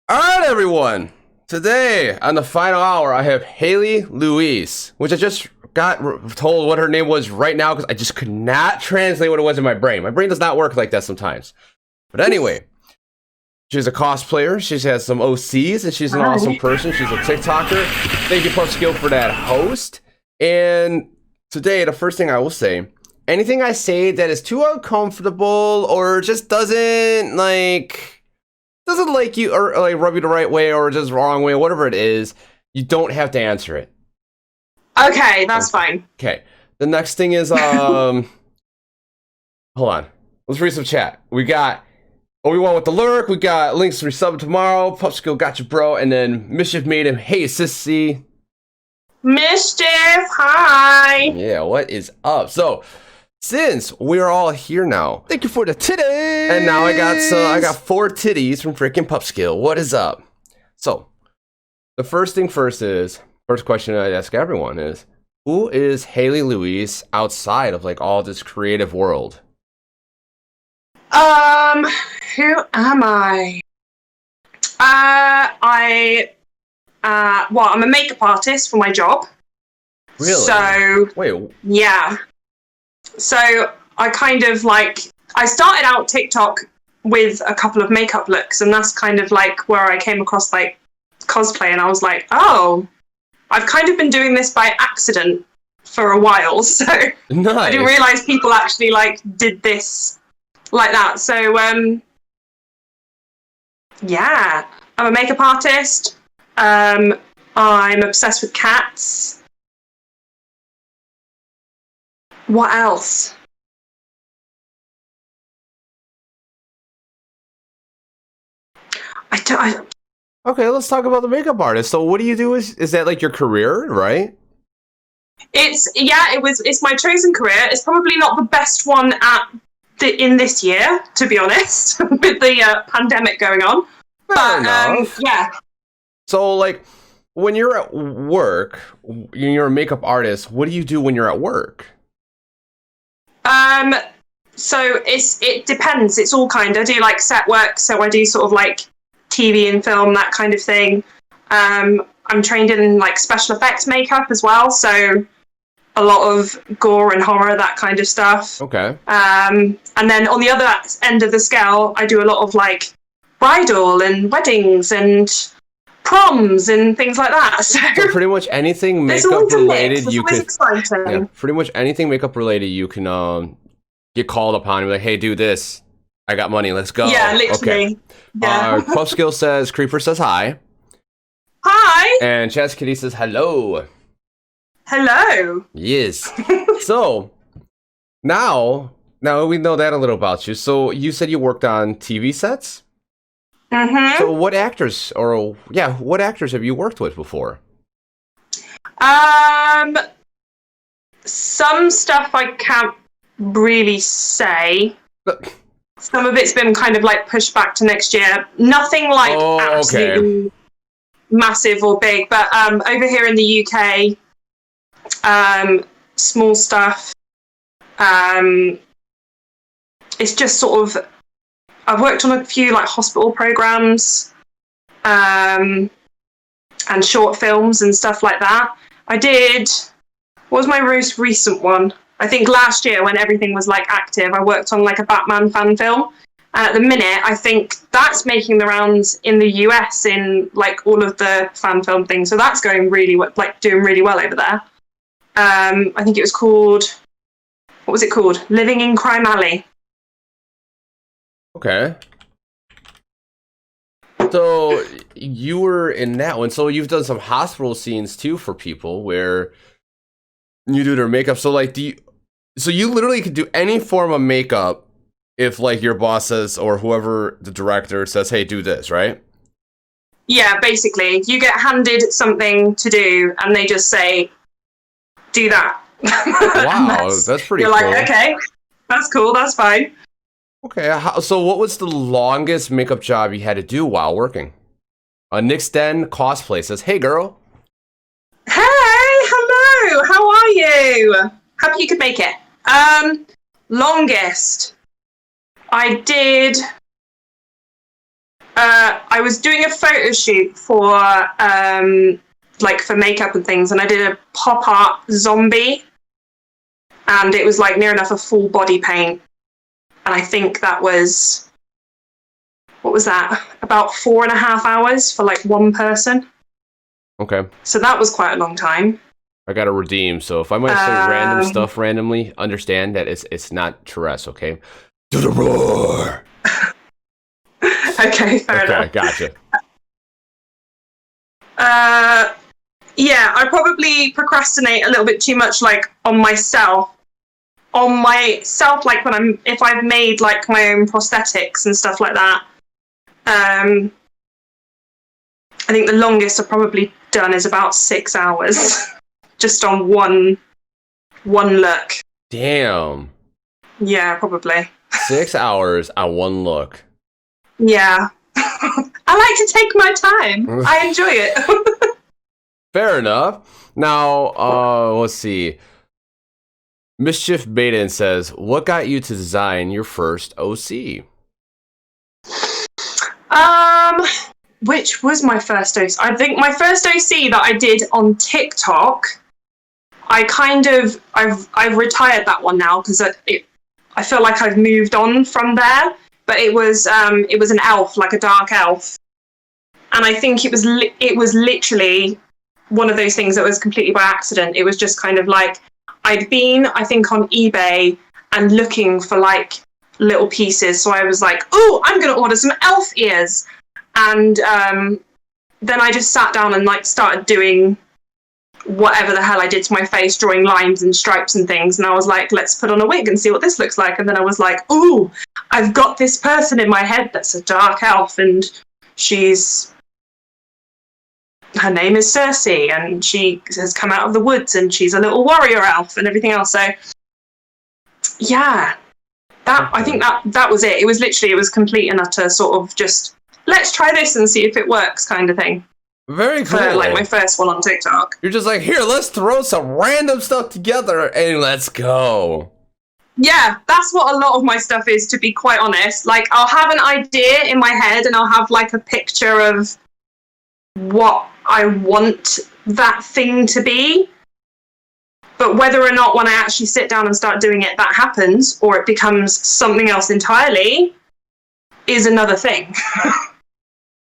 All right, everyone. Today on the final hour, I have Haley Louise, which I just got told what her name was right now because I just could not translate what it was in my brain. My brain does not work like that sometimes. But anyway, she's a cosplayer. She has some OCs, and she's an awesome person. She's a TikToker. Thank you, Puffskill, for that host. And today, the first thing I will say, anything I say that is too uncomfortable or just doesn't like you or like rub you the right way or just wrong way, whatever it is, you don't have to answer it. Okay, that's fine. Okay. The next thing is hold on. Let's read some chat. We got Obi-Wan with the lurk, we got Links resub tomorrow, Puffskill got you bro, and then Mischief made him, hey sissy. Mischief, hi. Yeah, what is up? So since we're all here now, thank you for the titties. And now I got 4 titties from freaking Puffskill. What is up? So the first question I ask everyone is, who is Haley Louise outside of like all this creative world? Who am I? I'm a makeup artist for my job. Really? So wait. Yeah. So I kind of I started out TikTok with a couple of makeup looks, and that's kind of like where I came across like cosplay, and I was like, oh, I've kind of been doing this by accident for a while, so nice. I didn't realize people actually did this like that. So yeah, I'm a makeup artist. I'm obsessed with cats. What else? Okay, let's talk about the makeup artist. So what do you do? Is that like your career, right? It's my chosen career. It's probably not the best one in this year, to be honest, with the pandemic going on. Fair enough. Yeah. So like when you're at work, you're a makeup artist, what do you do when you're at work? So it depends. It's all kind of, I do like set work, so I do sort of like TV and film, that kind of thing. I'm trained in like special effects makeup as well, so a lot of gore and horror, that kind of stuff. Okay. And then on the other end of the scale, I do a lot of like bridal and weddings and proms and things like that. So pretty much anything makeup related you can. Yeah, pretty much anything makeup related you can get called upon and be like, hey, do this. I got money, let's go. Yeah, literally. Okay. Yeah. Puffskill says, Creeper says hi. Hi. And Chess Kitty says hello. Hello. Yes. So now we know that a little about you. So you said you worked on TV sets? Mm-hmm. So what actors have you worked with before? Some stuff I can't really say. Some of it's been kind of like pushed back to next year. Nothing like absolutely massive or big, but over here in the UK, small stuff. It's just sort of, I've worked on a few like hospital programs, and short films and stuff like that. What was my most recent one? I think last year when everything was like active, I worked on like a Batman fan film. And at the minute, I think that's making the rounds in the US in like all of the fan film things. So that's going really doing really well over there. I think it was called, what was it called? Living in Crime Alley. Okay. So you were in that one. So you've done some hospital scenes too for people where you do their makeup. So like, so you literally could do any form of makeup if like your boss says, or whoever the director says, hey, do this, right? Yeah, basically. You get handed something to do and they just say, do that. Wow, that's pretty cool. You're like, okay, that's cool, that's fine. Okay, so what was the longest makeup job you had to do while working? Nick's Den Cosplay says, hey girl. Hey, hello, how are you? Happy you could make it. Longest. I did I was doing a photo shoot for like for makeup and things, and I did a pop art zombie, and it was like near enough a full body paint, and I think that was, what was that, about 4.5 hours for like one person. Okay. So that was quite a long time. I gotta redeem, so if I might say random stuff randomly, understand that it's not Therese, okay? To the roar! Okay, fair enough. Okay, gotcha. Yeah, I probably procrastinate a little bit too much, like on myself. Like if I've made like my own prosthetics and stuff like that. I think the longest I've probably done is about 6 hours, just on one look. Damn. Yeah, probably. 6 hours on one look. Yeah. I like to take my time. I enjoy it. Fair enough. Now, let's see. Mischief Baden says, what got you to design your first OC? Which was my first OC? I think my first OC that I did on TikTok, I've retired that one now because I feel like I've moved on from there. But it was an elf, like a dark elf, and I think it was literally one of those things that was completely by accident. It was just kind of like I'd been, I think, on eBay and looking for like little pieces. So I was like, oh, I'm going to order some elf ears. And then I just sat down and like started doing whatever the hell I did to my face, drawing lines and stripes and things. And I was like, let's put on a wig and see what this looks like. And then I was like, ooh, I've got this person in my head that's a dark elf, and her name is Cersei, and she has come out of the woods, and she's a little warrior elf and everything else. So yeah, I think that was it. It was complete and utter sort of just, let's try this and see if it works kind of thing. Very cool. For like my first one on TikTok. You're just like, here, let's throw some random stuff together and let's go. Yeah, that's what a lot of my stuff is, to be quite honest. Like, I'll have an idea in my head and I'll have like a picture of what I want that thing to be. But whether or not when I actually sit down and start doing it, that happens, or it becomes something else entirely, is another thing.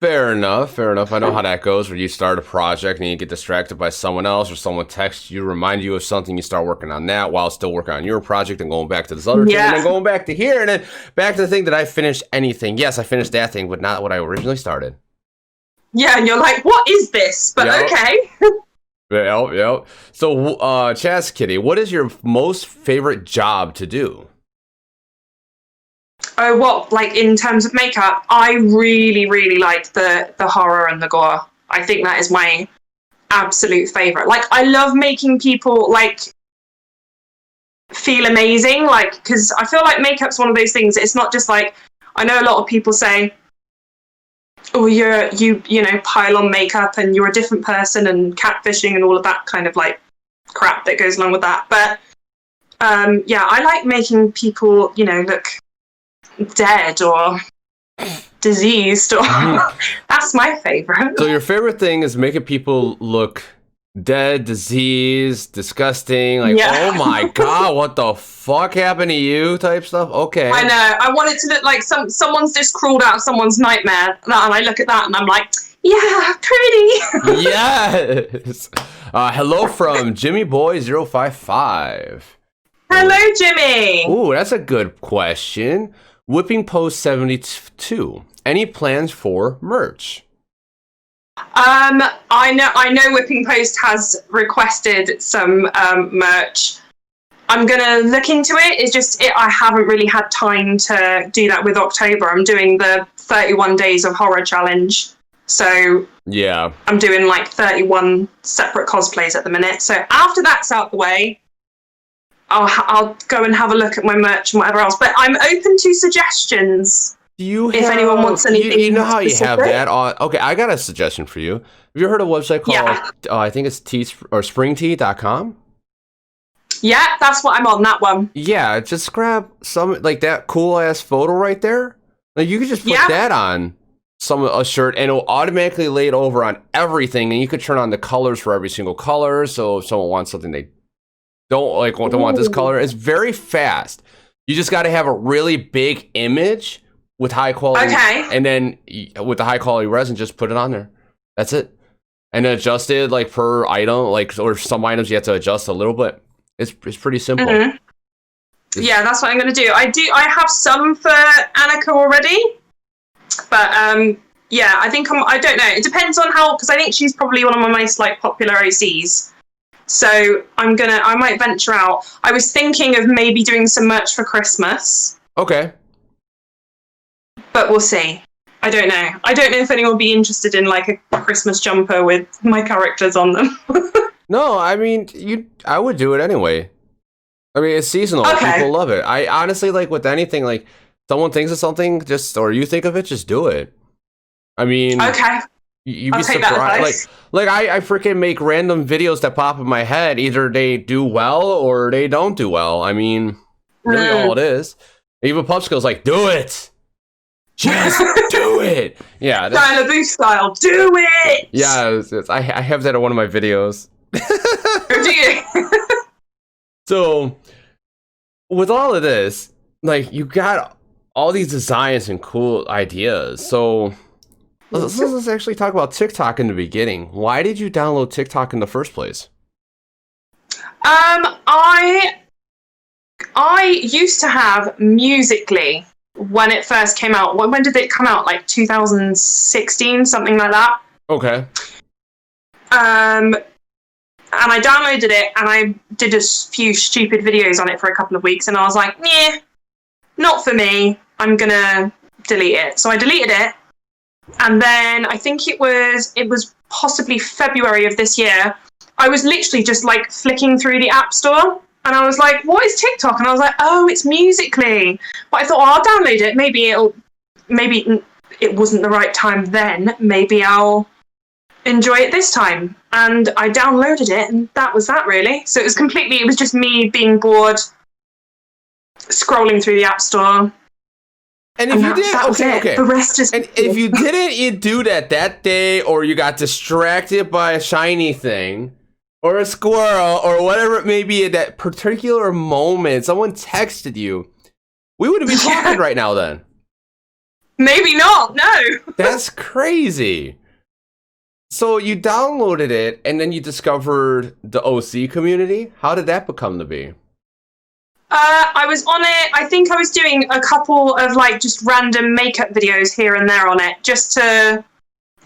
Fair enough. I know how that goes, where you start a project and you get distracted by someone else, or someone texts you, remind you of something, you start working on that while still working on your project and going back to this other thing, and then going back to here, and then back to the thing that I finished anything. Yes, I finished that thing, but not what I originally started. Yeah, and you're like, what is this? But okay. Yep. So, Chaz Kitty, what is your most favorite job to do? Oh, what? Like in terms of makeup, I really, really like the horror and the gore. I think that is my absolute favorite. Like, I love making people like feel amazing. Like, because I feel like makeup's one of those things. It's not just like, I know a lot of people say, oh, you know, pile on makeup and you're a different person and catfishing and all of that kind of like crap that goes along with that. But yeah, I like making people, you know, look dead or diseased, or that's my favorite. So your favorite thing is making people look dead, diseased, disgusting, like, oh my god, what the fuck happened to you type stuff. Okay, I know, I want it to look like someone's just crawled out of someone's nightmare, and I look at that and I'm like, yeah, pretty. Yes. Hello from Jimmy Boy 055. Hello, Jimmy. Ooh, that's a good question. Whipping Post 72. Any plans for merch? I know Whipping Post has requested some merch. I'm gonna look into it. It's just I haven't really had time to do that with October. I'm doing the 31 Days of Horror challenge, so yeah, I'm doing like 31 separate cosplays at the minute. So after that's out the way, I'll go and have a look at my merch and whatever else. But I'm open to suggestions. If anyone wants anything, you know how you have that on. Okay, I got a suggestion for you. Have you heard of a website called I think it's springtea.com? Yeah, that's what I'm on, that one. Yeah, just grab some like that cool ass photo right there. Like, you could just put that on a shirt, and it'll automatically lay it over on everything, and you could turn on the colors for every single color. So if someone wants something they don't want this color, it's very fast. You just got to have a really big image with high quality, and then with the high quality resin, just put it on there. That's it, and then adjust it like per item, like, or some items you have to adjust a little bit. It's pretty simple. Yeah, that's what I'm going to do. I have some for Annika already, but yeah, I think I don't know. It depends on how, because I think she's probably one of my most like popular OCs. So I might venture out. I was thinking of maybe doing some merch for Christmas. Okay. But we'll see. I don't know. I don't know if anyone will be interested in like a Christmas jumper with my characters on them. No, I mean, I would do it anyway. I mean, it's seasonal. Okay. People love it. I honestly, like with anything, like someone thinks of something, or you think of it, just do it. I mean, okay. You'd be surprised. Like I freaking make random videos that pop in my head. Either they do well or they don't do well. I mean, really all it is. Even Pupskill's like, do it. Just do it. Yeah. Tyler Booth style. Do it. Yeah. I have that in one of my videos. Oh, do you? So, with all of this, like, you got all these designs and cool ideas. So, let's actually talk about TikTok in the beginning. Why did you download TikTok in the first place? I used to have Musical.ly when it first came out. When did it come out? Like 2016, something like that. Okay. And I downloaded it, and I did a few stupid videos on it for a couple of weeks, and I was like, nah, not for me. I'm gonna delete it. So I deleted it, and then I think it was possibly February of this year. I was literally just like flicking through the App Store, and I was like, what is TikTok? And I was like, oh, it's Musical.ly. But I thought, oh, I'll download it. Maybe it wasn't the right time then. Maybe I'll enjoy it this time. And I downloaded it, and that was that, really. So it was just me being bored, scrolling through the App Store. And if you did, okay. The rest is. And if you didn't do that day, or you got distracted by a shiny thing, or a squirrel, or whatever it may be at that particular moment, someone texted you, we wouldn't be talking right now then. Maybe not, no. That's crazy. So you downloaded it, and then you discovered the OC community. How did that become to be? I was on it. I think I was doing a couple of like just random makeup videos here and there on it, just to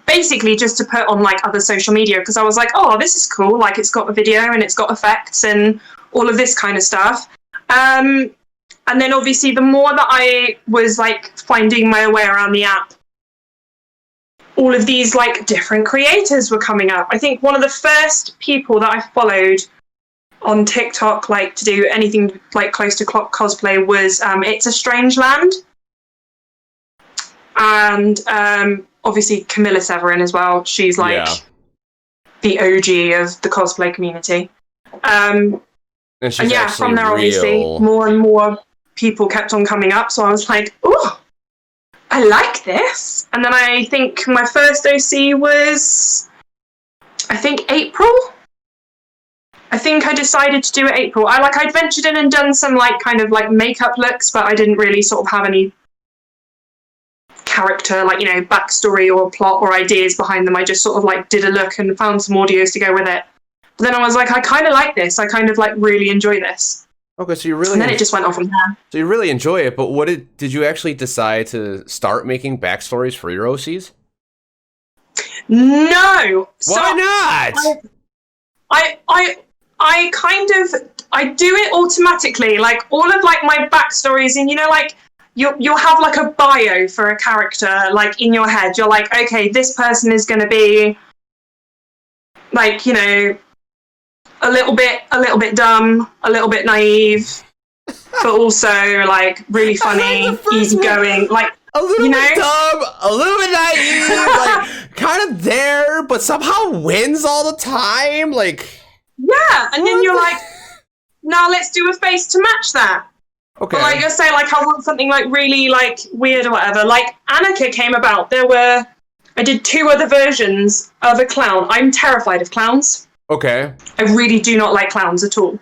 put on like other social media, because I was like, oh, this is cool. Like, it's got a video and it's got effects and all of this kind of stuff. And then obviously the more that I was like finding my way around the app, all of these like different creators were coming up. I think one of the first people that I followed on TikTok, like to do anything like close to cosplay, was It's a Strange Land, and obviously Camilla Severin as well. She's like the OG of the cosplay community. And yeah, from there obviously more and more people kept on coming up. So I was like, oh, I like this. And then I think my first OC was, I think, April. I think I decided to do it April. I'd ventured in and done some like kind of like makeup looks, but I didn't really sort of have any character, like, you know, backstory or plot or ideas behind them. I just sort of like did a look and found some audios to go with it. But then I was like, I kind of like this. I kind of like really enjoy this. Okay, so you really... And then it just went off from there. So you really enjoy it, but did you actually decide to start making backstories for your OCs? No! Why not? I kind of... I do it automatically. Like, all of, like, my backstories, and, you know, like, you'll have, like, a bio for a character, like, in your head. You're like, okay, this person is going to be, like, you know... a little bit dumb, a little bit naive, but also like really funny, easygoing, like a little bit dumb, a little bit naive, like kind of there, but somehow wins all the time. Like, yeah, and then you're like, now let's do a face to match that. Okay. But like I say, like I want something like really like weird or whatever. Like Annika came about. I did 2 other versions of a clown. I'm terrified of clowns. Okay. I really do not like clowns at all.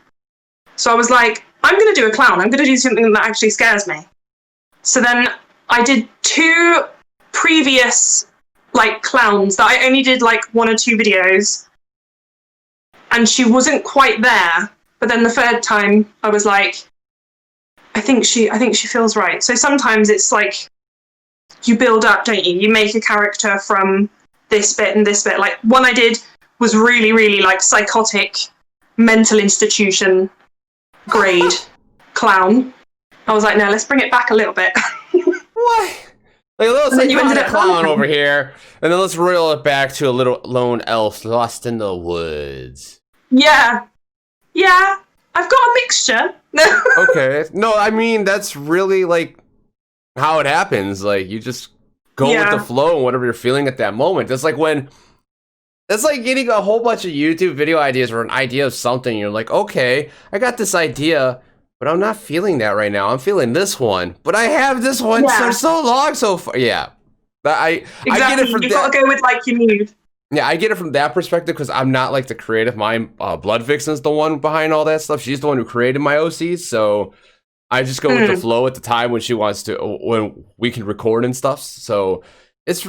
So I was like, I'm going to do a clown. I'm going to do something that actually scares me. So then I did 2 previous like clowns that I only did like 1 or 2 videos. And she wasn't quite there. But then the 3rd time I was like, I think she feels right. So sometimes it's like you build up, don't you? You make a character from this bit and this bit. Like one I did was really, really like psychotic mental institution grade clown. I was like, no, let's bring it back a little bit. What? Like a little psychotic clown laughing over here, and then let's reel it back to a little lone elf lost in the woods. Yeah. I've got a mixture. Okay. No, I mean that's really like how it happens. Like you just go with the flow and whatever you're feeling at that moment. That's like getting a whole bunch of YouTube video ideas or an idea of something. You're like, okay, I got this idea, but I'm not feeling that right now. I'm feeling this one, but I have this one for so long so far. Yeah. I get it from you gotta go with like your mood. Yeah, I get it from that perspective because I'm not like the creative mind. Blood Vixen's the one behind all that stuff. She's the one who created my OCs, so I just go with the flow at the time when she wants to, when we can record and stuff. So it's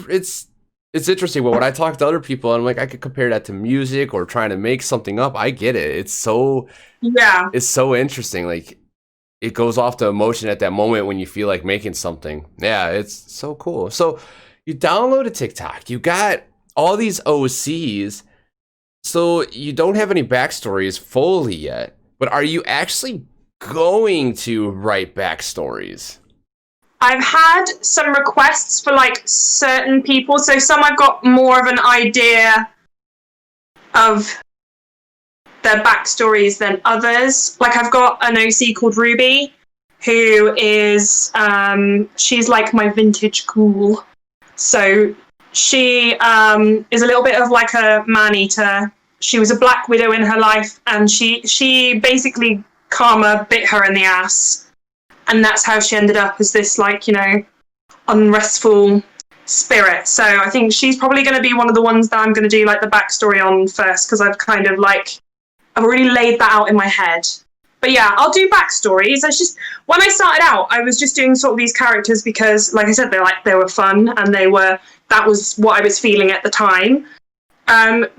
interesting. But when I talk to other people, I'm like, I could compare that to music or trying to make something up. I get it. It's so interesting. Like it goes off the emotion at that moment when you feel like making something. Yeah, it's so cool. So you downloaded TikTok. You got all these OCs, so you don't have any backstories fully yet, but are you actually going to write backstories? I've had some requests for like certain people, so some I've got more of an idea of their backstories than others. Like I've got an OC called Ruby, who is, she's like my vintage ghoul. So she is a little bit of like a man-eater. She was a black widow in her life, and she basically karma bit her in the ass, and that's how she ended up as this like, you know, unrestful spirit. So I think she's probably going to be one of the ones that I'm going to do like the backstory on first, because I've already laid that out in my head. But yeah, I'll do backstories. It's just, when I started out, I was just doing sort of these characters because, like I said, they were fun, and that was what I was feeling at the time. But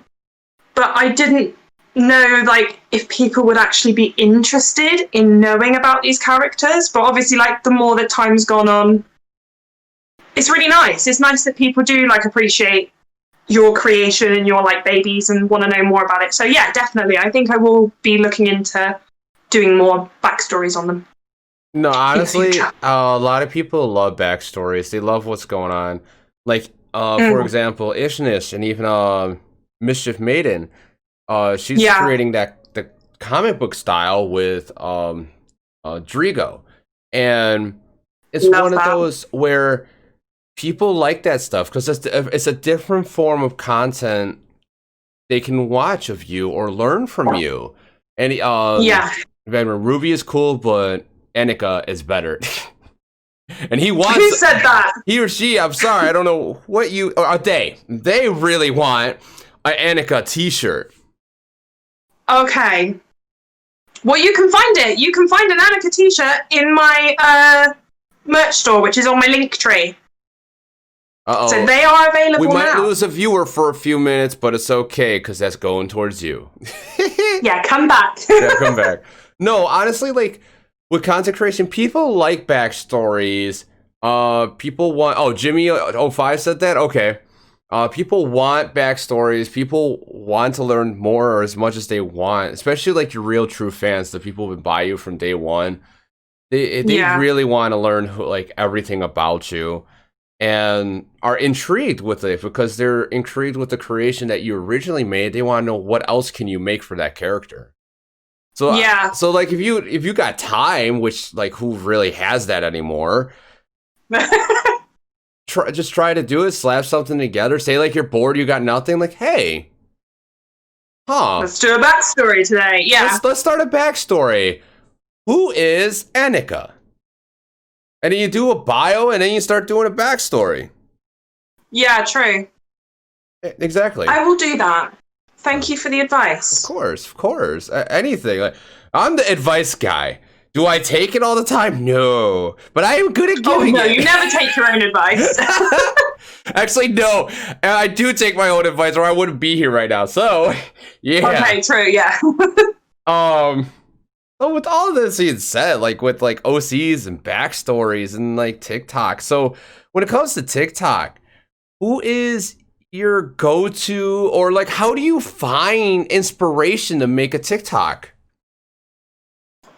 I didn't know like if people would actually be interested in knowing about these characters. But obviously, like the more that time's gone on, it's really nice. It's nice that people do like appreciate your creation and your like babies and want to know more about it. So yeah, definitely. I think I will be looking into doing more backstories on them. No, honestly, a lot of people love backstories. They love what's going on. Like, for example, Ishnish and even Mischief Maiden. She's creating the comic book style with Drigo. And it's one of those where people like that stuff because it's a different form of content they can watch of you or learn from you. And Ruby is cool, but Annika is better. And he wants. Who said that? He or she. I'm sorry, I don't know what you. Or they really want an Annika T-shirt. Okay. Well, you can find it. You can find an Annika T-shirt in my merch store, which is on my link tree. Uh-oh. So they are available now. We might lose a viewer for a few minutes, but it's okay because that's going towards you. Yeah, come back. Yeah, come back. No, honestly, like with content creation, people like backstories. People want. Oh, Jimmy 05 said that. Okay. People want backstories. People want to learn more or as much as they want, especially like your real true fans, the people who buy you from day one. They really want to learn like everything about you and are intrigued with it because they're intrigued with the creation that you originally made. They want to know what else can you make for that character. So so like if you got time, which like who really has that anymore? Just try to do it, slap something together, say like you're bored, you got nothing, like, hey, let's do a backstory today. Yeah. Let's start a backstory. Who is Annika? And then you do a bio, and then you start doing a backstory. Yeah, true. Exactly. I will do that. Thank you for the advice. Of course. Anything. Like, I'm the advice guy. Do I take it all the time? No. But I am good at giving it. Oh, no, you never take your own advice. Actually, no. I do take my own advice, or I wouldn't be here right now. So, yeah. Okay, true, yeah. So with all of this being said, like with like OCs and backstories and like TikTok. So when it comes to TikTok, who is your go-to, or like how do you find inspiration to make a TikTok?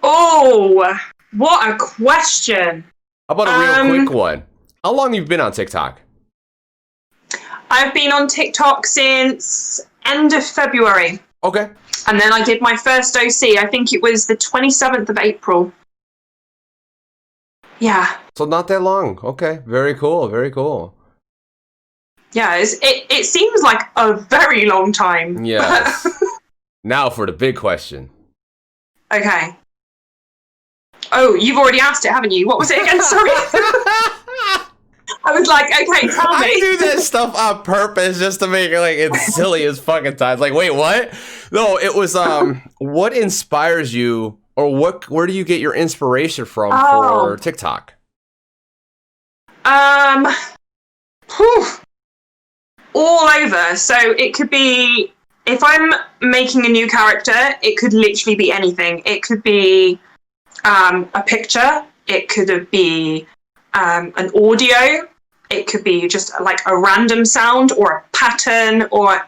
Oh, what a question. How about a real quick one? How long have you been on TikTok? I've been on TikTok since end of February. Okay. And then I did my first OC. I think it was the 27th of April. Yeah. So not that long. Okay. Very cool. Very cool. Yeah, it seems like a very long time. Yes. Now for the big question. Okay. Oh, you've already asked it, haven't you? What was it again? Sorry. I was like, okay, tell me. I do that stuff on purpose just to make it like it's silly as fucking times. Like, wait, what? No, it was what inspires you, or where do you get your inspiration from for TikTok? Whew. All over. So it could be, if I'm making a new character, it could literally be anything. It could be a picture. It could be an audio. It could be just like a random sound or a pattern or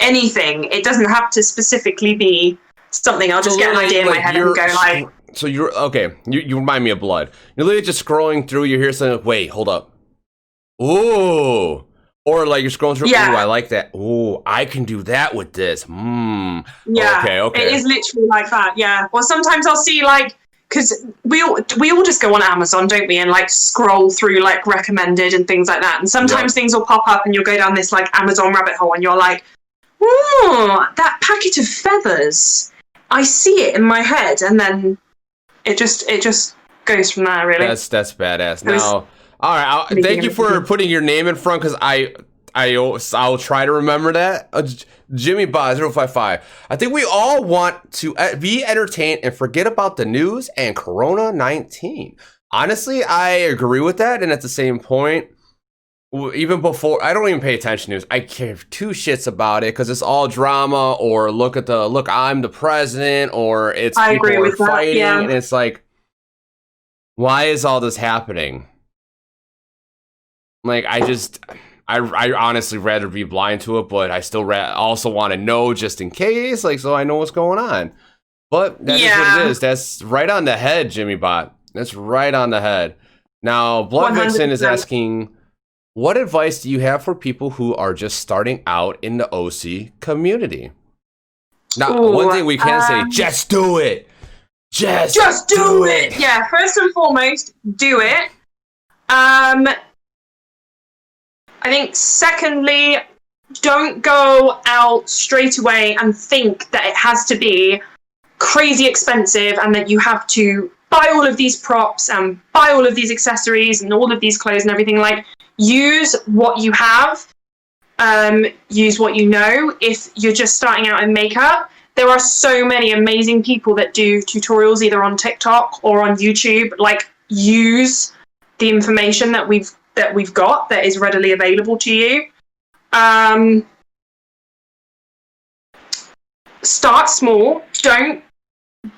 anything. It doesn't have to specifically be something. I'll just get an idea in my head and go like... So you're, okay, you remind me of Blood. You're literally just scrolling through, you hear something like, wait, hold up. Ooh. Or like you're scrolling through, ooh, I like that. Ooh, I can do that with this. Yeah, okay. It is literally like that, yeah. Or sometimes I'll see like, because we all just go on Amazon, don't we, and like scroll through like recommended and things like that. And sometimes things will pop up and you'll go down this like Amazon rabbit hole and you're like, ooh, that packet of feathers. I see it in my head, and then it just goes from there, really. That's badass. Now, all right, thank you for putting your name in front, because I'll try to remember that. Jimmy Ba 055. I think we all want to be entertained and forget about the news and Corona-19. Honestly, I agree with that, and at the same point, even before, I don't even pay attention to news. I care two shits about it because it's all drama, or look, I'm the president, or it's people are fighting, and it's like, why is all this happening? Like, I honestly rather be blind to it, but I still also want to know just in case, like, so I know what's going on. But that is what it is. That's right on the head, Jimmy Bot. That's right on the head. Now, Blood Vixen is asking, what advice do you have for people who are just starting out in the OC community? Now, one thing we can say, just do it. Just do it. Yeah, first and foremost, do it. I think secondly, don't go out straight away and think that it has to be crazy expensive and that you have to buy all of these props and buy all of these accessories and all of these clothes and everything. Like, use what you have, use what you know. If you're just starting out in makeup, there are so many amazing people that do tutorials either on TikTok or on YouTube. Like, use the information that we've got that is readily available to you. Start small. Don't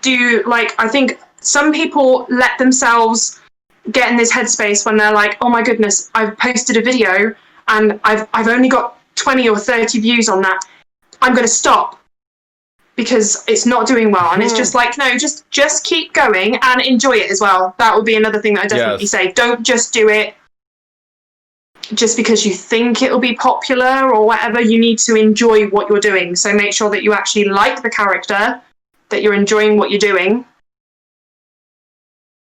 do, like, I think some people let themselves get in this headspace when they're like, oh my goodness, I've posted a video and I've only got 20 or 30 views on that. I'm going to stop because it's not doing well. And it's just like, no, just keep going and enjoy it as well. That would be another thing that I definitely say. Don't just do it just because you think it'll be popular or whatever. You need to enjoy what you're doing. So make sure that you actually like the character, that you're enjoying what you're doing.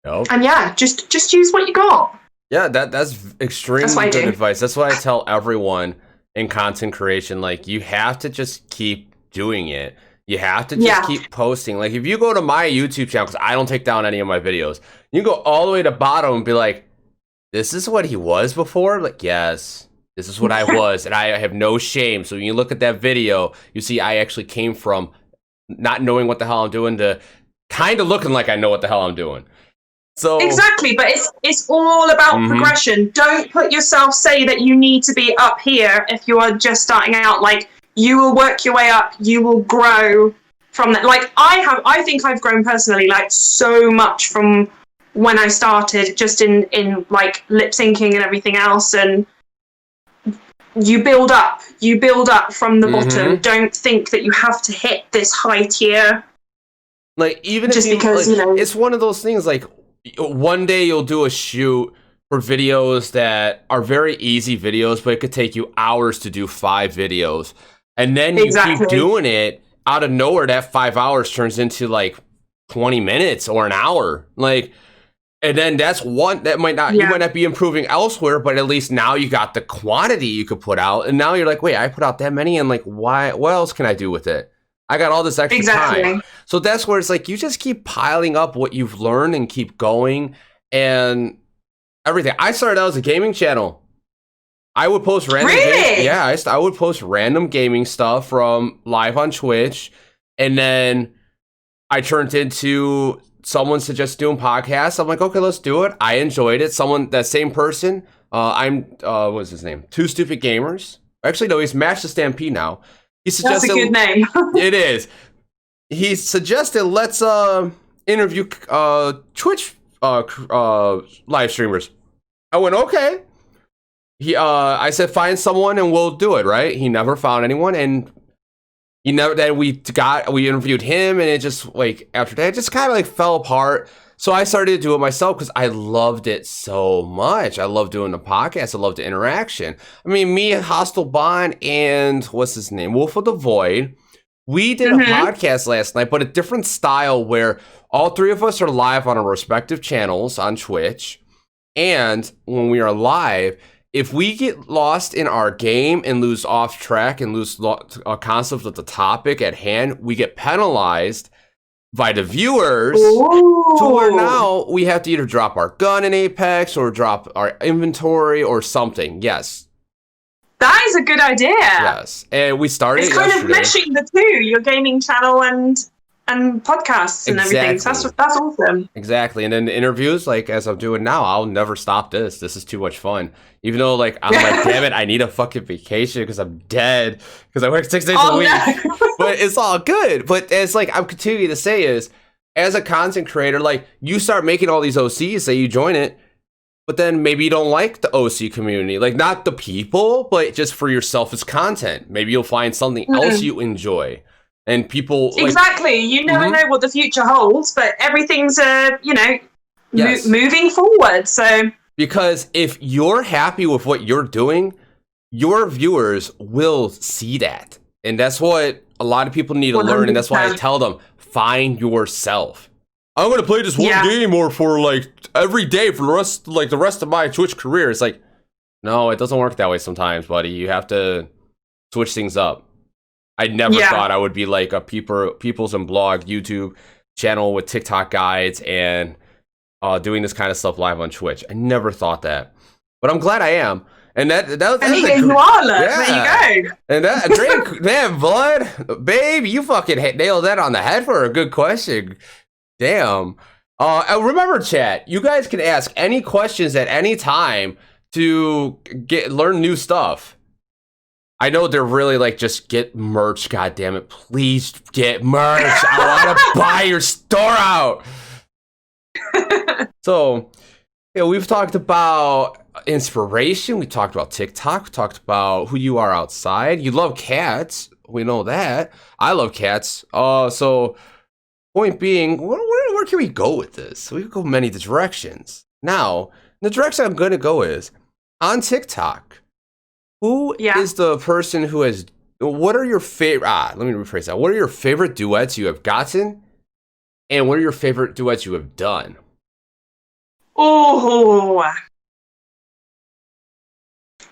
And yeah, just use what you got. Yeah, that's extremely good advice. That's what I tell everyone in content creation. Like, you have to just keep doing it. You have to just keep posting. Like, if you go to my YouTube channel, because I don't take down any of my videos, you can go all the way to bottom and be like, this is what he was before? Like, yes, this is what I was, and I have no shame. So when you look at that video, you see I actually came from not knowing what the hell I'm doing to kind of looking like I know what the hell I'm doing. So exactly, but it's all about progression. Don't put yourself, say that you need to be up here if you are just starting out. Like, you will work your way up, you will grow from that. Like, I think I've grown personally, like, so much from when I started, just in like lip syncing and everything else. And you build up from the bottom. Don't think that you have to hit this high tier. Like, even just if because, like, you know, it's one of those things, like, one day you'll do a shoot for videos that are very easy videos, but it could take you hours to do 5 videos. And then you keep doing it, out of nowhere, that 5 hours turns into like 20 minutes or an hour. Like, and then that's one that might not, you might not be improving elsewhere, but at least now you got the quantity you could put out. And now you're like, wait, I put out that many, and like, why, what else can I do with it? I got all this extra time. So that's where it's like, you just keep piling up what you've learned and keep going and everything. I started out as a gaming channel. I would post random I would post random gaming stuff from live on Twitch, and then I turned into someone suggested doing podcasts. I'm like, okay, let's do it. I enjoyed it. That same person, what's his name? Two Stupid Gamers. Actually, no, he's Match the Stampede now. He suggested, that's a good name. It is. He suggested, let's interview Twitch live streamers. I went, okay. I said, find someone and we'll do it, right? He never found anyone, and then we interviewed him, and it just, like, after that, it just kind of like fell apart. So I started to do it myself because I loved it so much. I love doing the podcast. I love the interaction. I mean, me and Hostile Bond and what's his name? Wolf of the Void. We did a podcast last night, but a different style where all 3 of us are live on our respective channels on Twitch. And when we are live, if we get lost in our game and lose off track and lose a concept of the topic at hand, we get penalized by the viewers. To where now we have to either drop our gun in Apex or drop our inventory or something. Yes. That is a good idea. Yes. And we started It's kind of meshing the two, your gaming channel and podcasts and everything. So that's awesome. Exactly. And then the interviews, like as I'm doing now, I'll never stop this. This is too much fun. Even though, like, I'm like, damn it, I need a fucking vacation because I'm dead because I work 6 days a week. No. But it's all good. But it's like I'm continuing to say is, as a content creator, like, you start making all these OCs, say you join it, but then maybe you don't like the OC community. Like, not the people, but just for yourself as content. Maybe you'll find something else you enjoy. And people, like, exactly. You never know what the future holds, but everything's moving forward. So because if you're happy with what you're doing, your viewers will see that, and that's what a lot of people need to learn. And that's why I tell them, find yourself. I'm gonna play this one game or for like every day for the rest of my Twitch career. It's like, no, it doesn't work that way sometimes, buddy. You have to switch things up. I never thought I would be like a Peoples and Blog YouTube channel with TikTok guides and doing this kind of stuff live on Twitch. I never thought that, but I'm glad I am. And that here you are, look. There you go. And that drink, damn, Blood, babe, you fucking nailed that on the head for a good question. Damn. Remember, chat, you guys can ask any questions at any time to learn new stuff. I know they're really like, just get merch, god damn it. Please get merch. I want to buy your store out. So, we've talked about inspiration. We talked about TikTok. We talked about who you are outside. You love cats. We know that. I love cats. So, point being, where can we go with this? We could go many directions. Now, the direction I'm going to go is on TikTok. Who is the person who has, what are your favorite, let me rephrase that. What are your favorite duets you have gotten? And what are your favorite duets you have done? Oh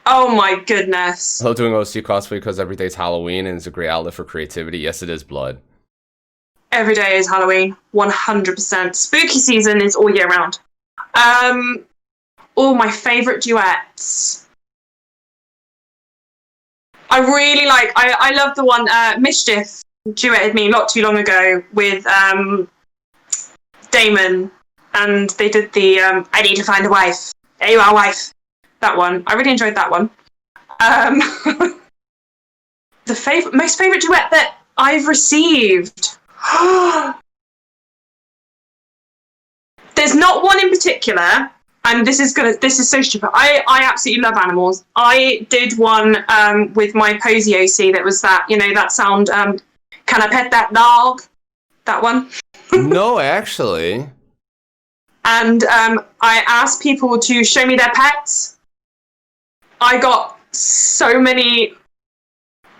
my goodness. I love doing OC cosplay because every day's Halloween and it's a great outlet for creativity. Yes, it is, Blood. every day is Halloween, 100%. Spooky season is all year round. All my favourite duets. I really like, I love the one, Mischief duetted me not too long ago with Damon, and they did the I need to find a wife. There you are, wife. That one. I really enjoyed that one. The most favourite duet that I've received. There's not one in particular, and this is so stupid. I absolutely love animals. I did one with my Posy OC that was that, that sound, can I pet that dog? That one. No, actually. And I asked people to show me their pets. I got so many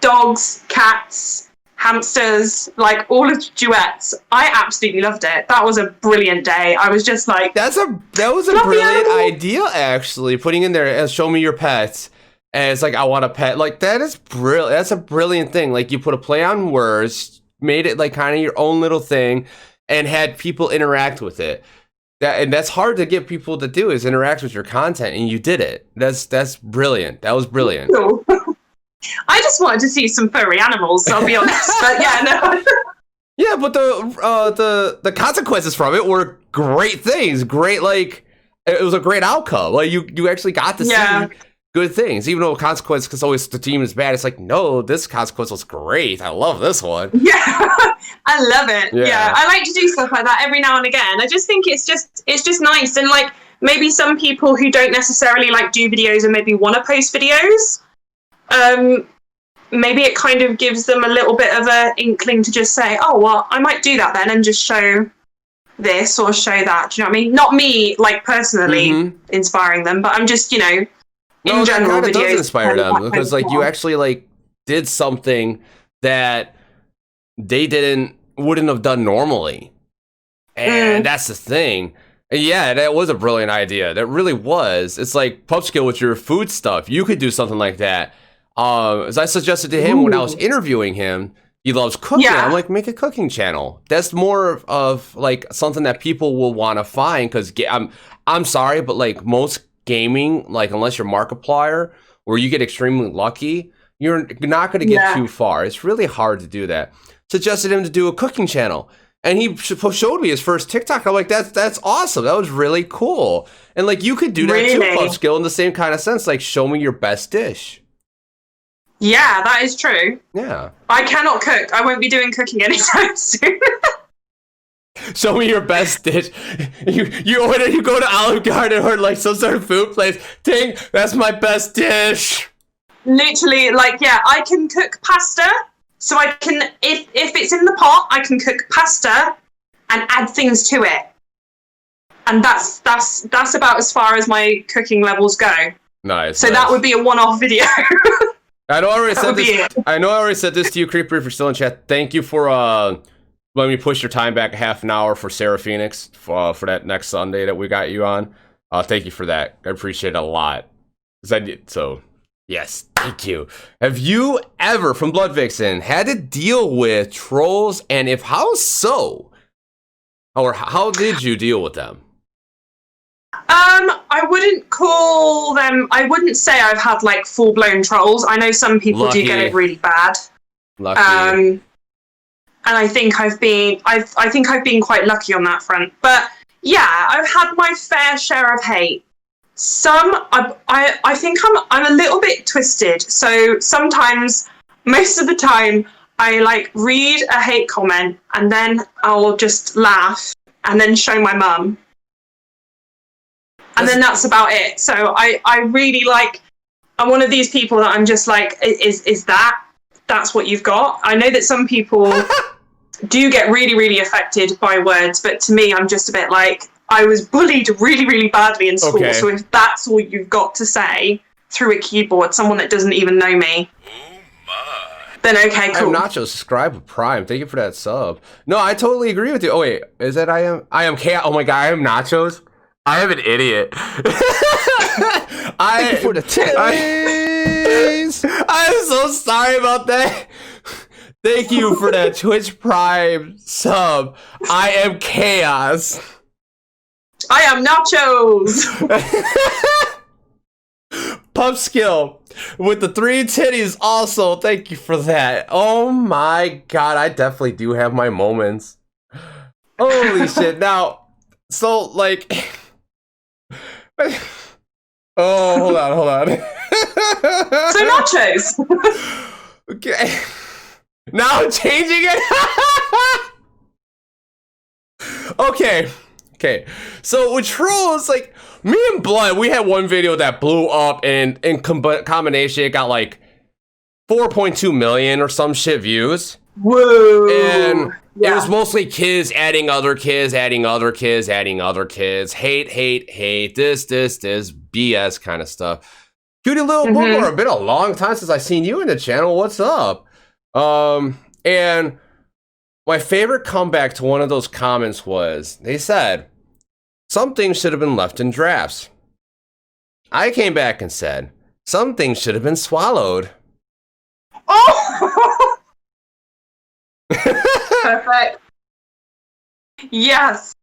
dogs, cats, hamsters, like all of the duets. I absolutely loved it. That was a brilliant day. I was just like, that was a brilliant idea, actually. Putting in there, show me your pets. And it's like, I want a pet. Like, that is brilliant. That's a brilliant thing. Like, you put a play on words, made it like kind of your own little thing, and had people interact with it. And that's hard to get people to do, is interact with your content, and you did it. That's brilliant. That was brilliant. I just wanted to see some furry animals, I'll be honest. But yeah, no. Yeah, but the consequences from it were great things. Great, like, it was a great outcome. Like, you actually got to see good things, even though consequence, because always the team is bad. It's like, no, this consequence was great. I love this one. Yeah, I love it. Yeah, I like to do stuff like that every now and again. I just think it's just nice, and like maybe some people who don't necessarily like do videos and maybe want to post videos, maybe it kind of gives them a little bit of a inkling to just say, oh, well, I might do that then and just show this or show that. Do you know what I mean? Not me, like, personally inspiring them, but I'm just, in general, videos. It does inspire them, because, like, you actually, like, did something that they wouldn't have done normally. And that's the thing. And yeah, that was a brilliant idea. That really was. It's like Pupskill with your food stuff. You could do something like that. As I suggested to him when I was interviewing him, he loves cooking. Yeah. I'm like, make a cooking channel. That's more of like something that people will want to find, because I'm sorry, but like most gaming, like unless you're Markiplier, where you get extremely lucky, you're not going to get too far. It's really hard to do that. Suggested him to do a cooking channel, and he showed me his first TikTok. I'm like, that's awesome. That was really cool. And like, you could do that too, Pupskill, in the same kind of sense. Like, show me your best dish. Yeah, that is true. Yeah. I cannot cook. I won't be doing cooking anytime soon. Show me your best dish. You go to Olive Garden or like some sort of food place. Ting, that's my best dish. Literally, like, yeah, I can cook pasta. So I can, if it's in the pot, I can cook pasta and add things to it. And that's about as far as my cooking levels go. Nice. So that would be a one-off video. I know I already said this to you, Creeper, if you're still in chat. Thank you for letting me push your time back a half an hour for Sarah Phoenix for that next Sunday that we got you on. Thank you for that. I appreciate it a lot. So, yes, thank you. Have you ever, from Blood Vixen, had to deal with trolls? And if how so? Or how did you deal with them? I wouldn't call them, I wouldn't say I've had like full-blown trolls. I know some people do get it really bad. Lucky. And I think I've been quite lucky on that front. But yeah, I've had my fair share of hate. I think I'm a little bit twisted. So sometimes, most of the time, I like read a hate comment and then I'll just laugh and then show my mum. And then that's about it. So I really like, I'm one of these people that I'm just like, that's what you've got? I know that some people do get really, really affected by words, but to me, I'm just a bit like, I was bullied really, really badly in school. Okay. So if that's all you've got to say through a keyboard, someone that doesn't even know me, then okay, cool. I am Nacho, subscribe with Prime. Thank you for that sub. No, I totally agree with you. Oh wait, is that I am Chaos? Oh my god, I am Nachos. I am an idiot. Thank you for the titties. I'm so sorry about that. Thank you for that Twitch Prime sub. I am chaos. I am nachos. Pump skill with the 3 titties also. Thank you for that. Oh my god, I definitely do have my moments. Holy shit. Now, so like oh, hold on. So nachos. Okay. Now I'm changing it. Okay. So with trolls, like me and Blood, we had one video that blew up, and in combination, it got like 4.2 million or some shit views. Whoa. And it was mostly kids adding other kids, adding other kids, adding other kids. Hate, this, BS kind of stuff. Cutie little Boomer, it's been a long time since I've seen you in the channel. What's up? And my favorite comeback to one of those comments was, they said, some things should have been left in drafts. I came back and said, some things should have been swallowed. Oh! Perfect. Yes.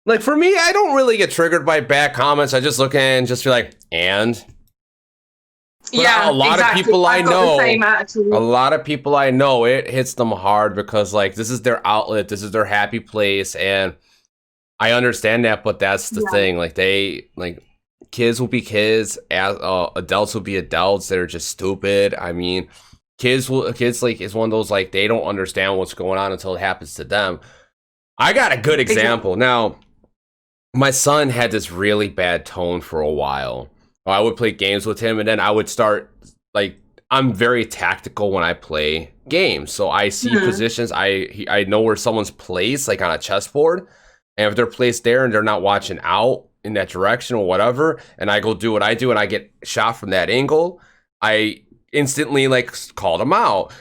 Like for me, I don't really get triggered by bad comments. I just look and just be like, and? But yeah, a lot exactly. of people I know, a lot of people I know, it hits them hard because like this is their outlet, this is their happy place, and I understand that. But that's the thing, like kids will be kids, adults will be adults. They're just stupid. I mean, kids like is one of those like they don't understand what's going on until it happens to them. I got a good example. Now, my son had this really bad tone for a while. I would play games with him, and then I would start, like, I'm very tactical when I play games. So I see positions, I know where someone's placed, like on a chessboard. And if they're placed there and they're not watching out in that direction or whatever, and I go do what I do and I get shot from that angle, I instantly, like, called him out.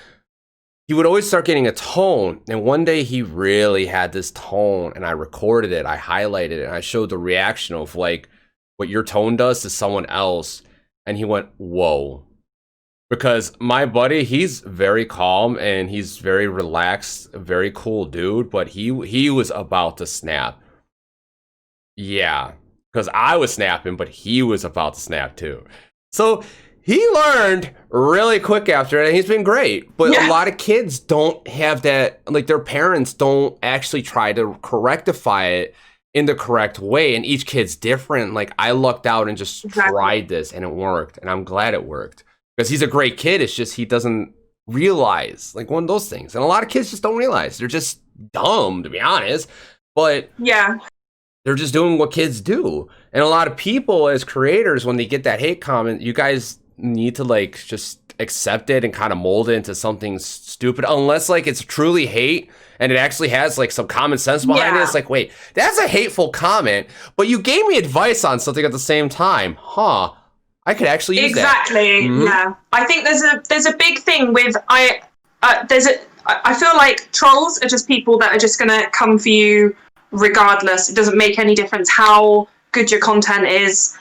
He would always start getting a tone, and one day he really had this tone, and I recorded it, I highlighted it, and I showed the reaction of, like, what your tone does to someone else, and he went, whoa. Because my buddy, he's very calm and he's very relaxed, very cool dude, but he was about to snap. Yeah, because I was snapping, but he was about to snap too. So he learned really quick after it, and he's been great. But a lot of kids don't have that, like their parents don't actually try to rectify it in the correct way, and each kid's different. Like I lucked out and just tried this, and it worked, and I'm glad it worked because he's a great kid. It's just he doesn't realize, like, one of those things, and a lot of kids just don't realize. They're just dumb, to be honest, but they're just doing what kids do. And a lot of people as creators, when they get that hate comment, you guys need to like just accept it and kind of mold it into something stupid, unless like it's truly hate and it actually has like some common sense behind it. It's like, wait, that's a hateful comment, but you gave me advice on something at the same time. I could actually use that. Yeah. I think there's a big thing with I feel like trolls are just people that are just gonna come for you regardless. It doesn't make any difference how good your content is,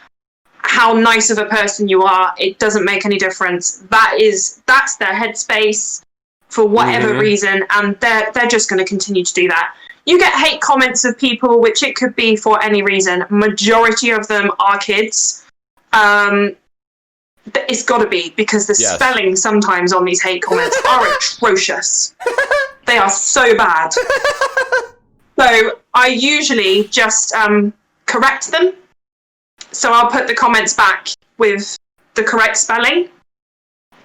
how nice of a person you are. It doesn't make any difference. That's their headspace for whatever reason, and they're just going to continue to do that. You get hate comments of people, which it could be for any reason. Majority of them are kids. It's got to be, because the spelling sometimes on these hate comments are atrocious. They are so bad. So I usually just correct them. So I'll put the comments back with the correct spelling.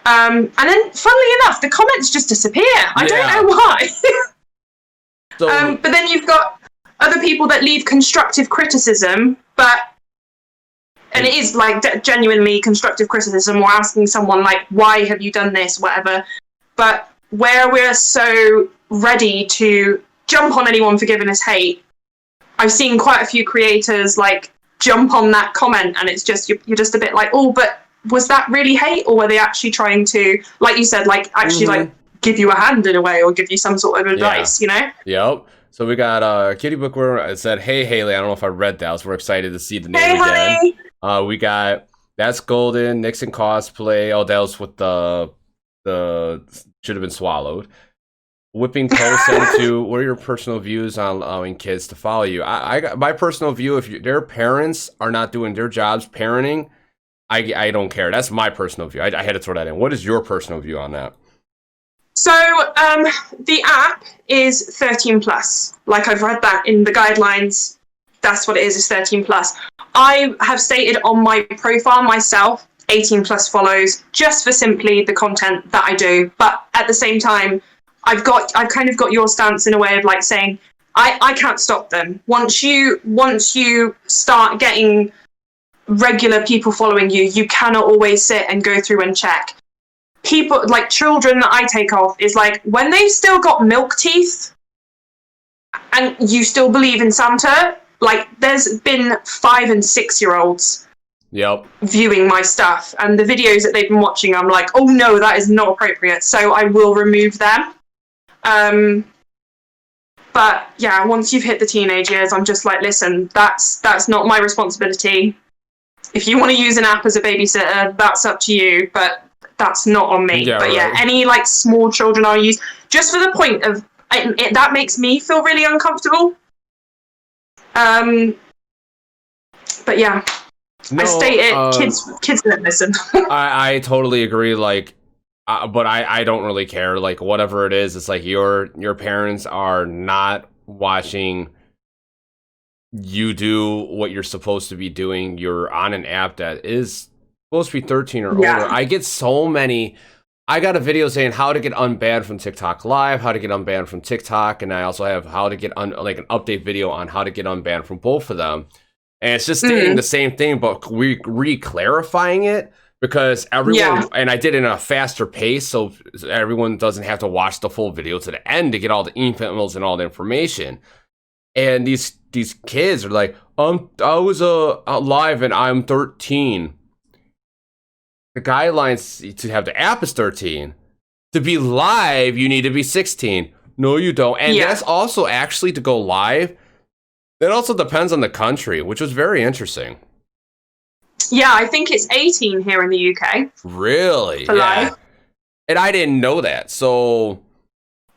And then, funnily enough, the comments just disappear. I don't know why. But then you've got other people that leave constructive criticism, and it is like genuinely constructive criticism, or asking someone like, why have you done this, whatever. But where we're so ready to jump on anyone for giving us hate, I've seen quite a few creators like jump on that comment, and it's just you're just a bit like, oh, but was that really hate, or were they actually trying to, like you said, like actually like give you a hand in a way, or give you some sort of advice, you know? Yep. So we got Kitty Bookworm. It said, "Hey Haley," I don't know if I read that. So we're excited to see the name again. We got That's Golden, Nixon Cosplay. Oh, that was with the should have been swallowed. Whipping posts into what are your personal views on allowing kids to follow you? I got my personal view. If their parents are not doing their jobs parenting, I don't care. That's my personal view. I had to throw that in. What is your personal view on that? So the app is 13 plus. Like I've read that in the guidelines. That's what it is 13 plus. I have stated on my profile myself, 18 plus follows, just for simply the content that I do. But at the same time, I've kind of got your stance in a way of like saying, I can't stop them. Once you start getting regular people following you, you cannot always sit and go through and check. People, like children that I take off, is like when they've still got milk teeth and you still believe in Santa, like there's been 5 and 6 year olds viewing my stuff, and the videos that they've been watching, I'm like, oh no, that is not appropriate, so I will remove them. But yeah, once you've hit the teenage years, I'm just like, listen, that's not my responsibility. If you want to use an app as a babysitter, that's up to you, but that's not on me. Yeah, but yeah, right. Any like small children I'll use just for the point of that makes me feel really uncomfortable. But yeah, no, I state it. Kids don't listen. I totally agree. Like, but I don't really care. Like whatever it is, it's like your parents are not watching you do what you're supposed to be doing. You're on an app that is supposed to be 13 or older. I get so many. I got a video saying how to get unbanned from TikTok Live, how to get unbanned from TikTok, and I also have how to get like an update video on how to get unbanned from both of them. And it's just stating the same thing, but we re-clarifying it because everyone, and I did it in a faster pace, so everyone doesn't have to watch the full video to the end to get all the emails and all the information. And these kids are like, I was live and I'm 13. The guidelines to have the app is 13. To be live, you need to be 16. No, you don't. And that's also actually to go live. It also depends on the country, which was very interesting. Yeah, I think it's 18 here in the UK. Really? For live. And I didn't know that. So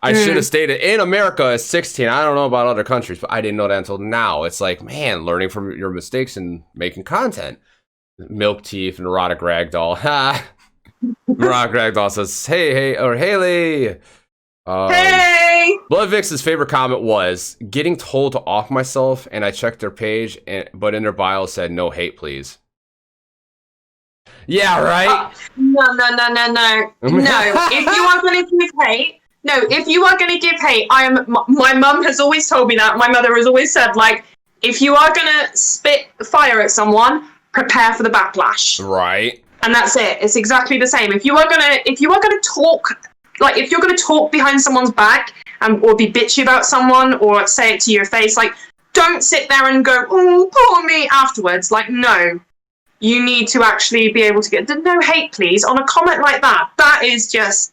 I should have stated in America it's 16. I don't know about other countries, but I didn't know that until now. It's like, man, learning from your mistakes and making content. Milk teeth and erotic ragdoll. Ha! Erotic ragdoll says, hey, or Haley. Hey! Bloodvix's favorite comment was getting told to off myself, and I checked their page, but in their bio said no hate, please. Yeah, right. No. No, if you are going to give hate, my mum has always told me that. My mother has always said, like, if you are going to spit fire at someone, prepare for the backlash. Right. And that's it. It's exactly the same. If you are gonna talk, like if you're gonna talk behind someone's back or be bitchy about someone or say it to your face, like don't sit there and go, oh, poor me afterwards. Like, no. You need to actually be able to get no hate, please, on a comment like that. That is just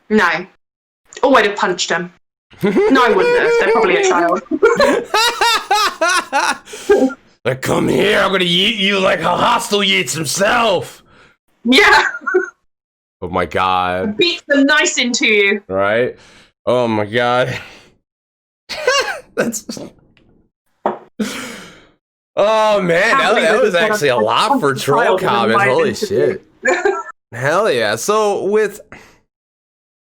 no. Oh, I'd have punched him. No, I wouldn't have. They're probably a child. Like, come here, I'm gonna eat you like a hostile eats himself. Yeah. Oh my god. Beat them nice into you. Right? Oh my god. That's. Oh man, that was actually a lot for troll comments. Holy shit. Hell yeah. So with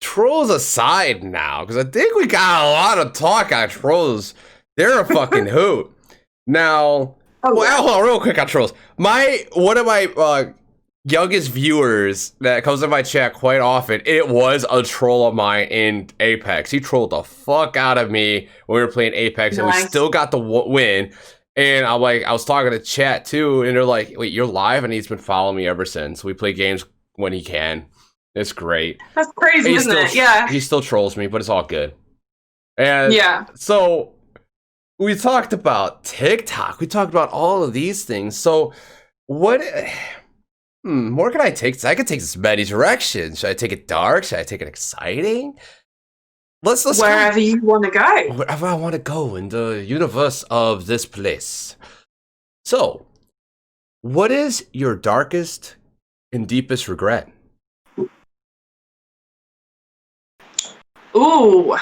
trolls aside now, because I think we got a lot of talk on trolls. They're a fucking hoot. Now, well, real quick on trolls. One of my youngest viewers that comes in my chat quite often, it was a troll of mine in Apex. He trolled the fuck out of me when we were playing Apex, and we still got the win. And I was talking to chat too, and they're like, wait, you're live? And he's been following me ever since. We play games when he can. It's great. That's crazy, isn't it? Yeah. He still trolls me, but it's all good. And so we talked about TikTok. We talked about all of these things. So what more can I take this? I could take this many directions. Should I take it dark? Should I take it exciting? Let's wherever you want to go. Wherever I want to go in the universe of this place. So, what is your darkest and deepest regret? Ooh.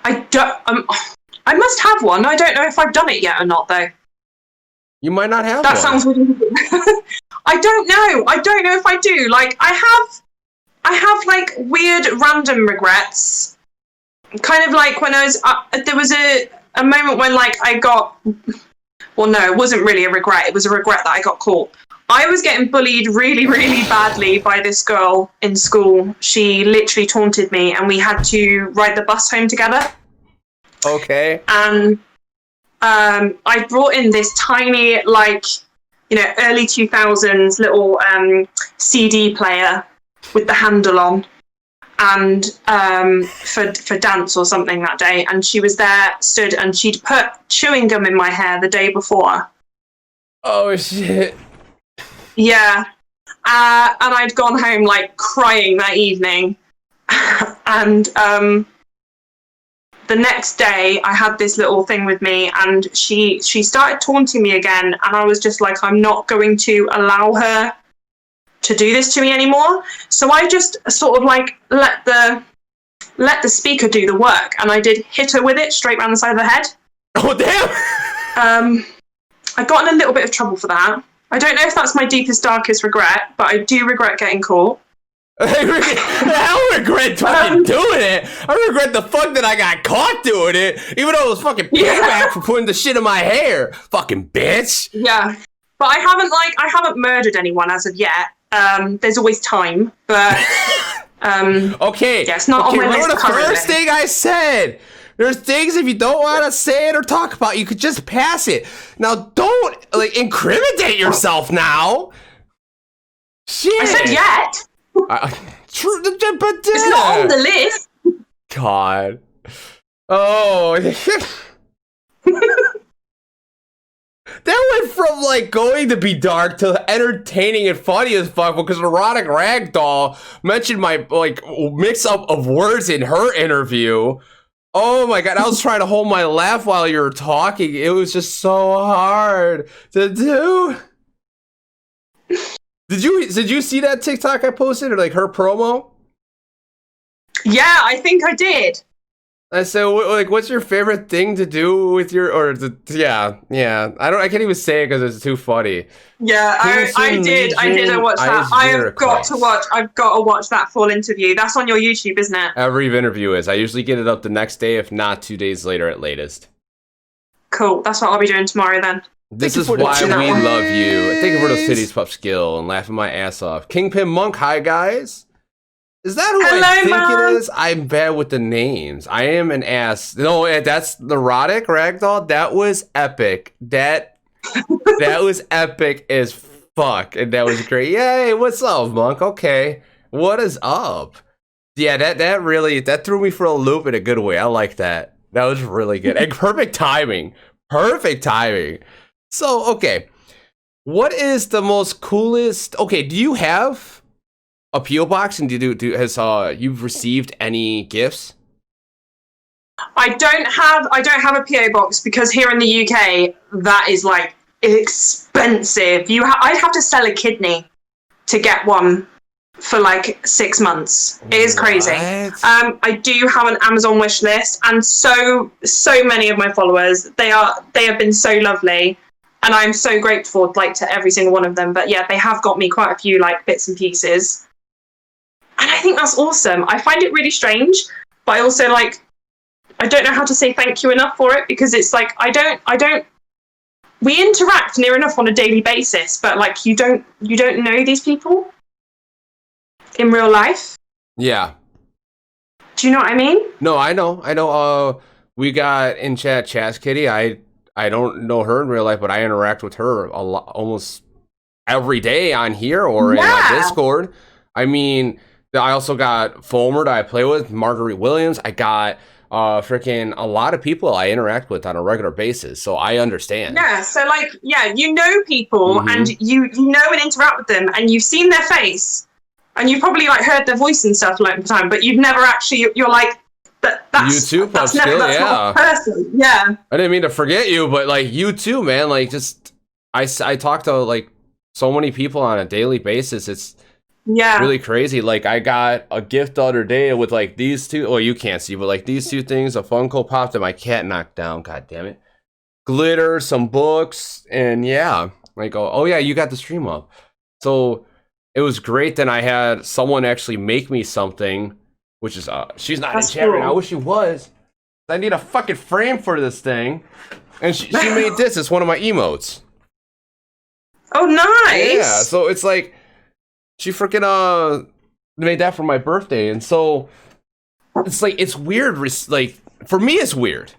I don't. I must have one. I don't know if I've done it yet or not, though. You might not have that one. Sounds ridiculous. I don't know. I don't know if I do. Like, I have like weird random regrets. Kind of like when I was there was a moment when like I got, well, no, it wasn't really a regret. It was a regret that I got caught. I was getting bullied really, really badly by this girl in school. She literally taunted me, and we had to ride the bus home together. Okay. And I brought in this tiny, like, you know, early 2000s little CD player with the handle on, and for dance or something that day. And she was there, stood, and she'd put chewing gum in my hair the day before. Oh, shit. Yeah. And I'd gone home, like, crying that evening. And the next day, I had this little thing with me, and she started taunting me again, and I was just like, I'm not going to allow her to do this to me anymore. So I just sort of like let the speaker do the work, and I did hit her with it straight around the side of the head. Oh, damn! I got in a little bit of trouble for that. I don't know if that's my deepest, darkest regret, but I do regret getting caught. I don't regret fucking doing it. I regret the fuck that I got caught doing it, even though it was fucking payback for putting the shit in my hair. Fucking bitch. Yeah, but I haven't murdered anyone as of yet. There's always time, but okay. Yeah, it's not on my list. Remember the first thing I said? There's things if you don't want to say it or talk about, you could just pass it. Now, don't like incriminate yourself now. Shit. I said yet. True, but it's not on the list. God. Oh. That went from like going to be dark to entertaining and funny as fuck because erotic ragdoll mentioned my like mix up of words in her interview. Oh my god, I was trying to hold my laugh while you were talking. It was just so hard to do. Did you see that TikTok I posted or like her promo? Yeah, I think I did. I said, like, what's your favorite thing to do with your, yeah. I can't even say it because it's too funny. Yeah, I did watch that. I've got to watch that full interview. That's on your YouTube, isn't it? Every interview is. I usually get it up the next day, if not 2 days later at latest. Cool. That's what I'll be doing tomorrow then. This is why we love you. Thank you for the Cities Pup skill and laughing my ass off. Kingpin Monk, hi guys. Is that who I think it is? I'm bad with the names. I am an ass. No, that's the erotic ragdoll. That was epic. That was epic as fuck, and that was great. Yay! What's up, Monk? Okay, what is up? Yeah, that really threw me for a loop in a good way. I like that. That was really good and perfect timing. Perfect timing. So okay, what is the most coolest? Okay, do you have a P.O. box, and you've received any gifts? I don't have a P.O. box because here in the UK that is like expensive. I'd have to sell a kidney to get one for like 6 months. It is crazy. I do have an Amazon wish list, and so many of my followers, they have been so lovely, and I'm so grateful like to every single one of them. But yeah, they have got me quite a few like bits and pieces. And I think that's awesome. I find it really strange, but I also I don't know how to say thank you enough for it, because it's like, we interact near enough on a daily basis, but like you don't know these people in real life. Yeah. Do you know what I mean? No, I know. We got in chat Chaz Kitty. I don't know her in real life, but I interact with her a lot, almost every day on here or in Discord. I mean, I also got Fulmer that I play with, Marguerite Williams. I got freaking a lot of people I interact with on a regular basis, so I understand. Yeah, so you know people, and you know and interact with them, and you've seen their face, and you've probably like heard their voice and stuff like the time, but you've never actually. You're like, that's you too, that's never that's not a person. Yeah. I didn't mean to forget you, but like you too, man. Like just I talk to like so many people on a daily basis. Yeah. really crazy. Like, I got a gift the other day with like these two. Well, you can't see, but like these two things, a Funko Pop that my cat knocked down. God damn it. Glitter, some books, and yeah. Like, oh yeah, you got the stream up. So it was great. Then I had someone actually make me something, which is she's not in chat right now. I wish she was. I need a fucking frame for this thing. And she made this. It's one of my emotes. Oh, nice. Yeah, so it's like she freaking made that for my birthday, and so it's like it's weird. Like for me, it's weird.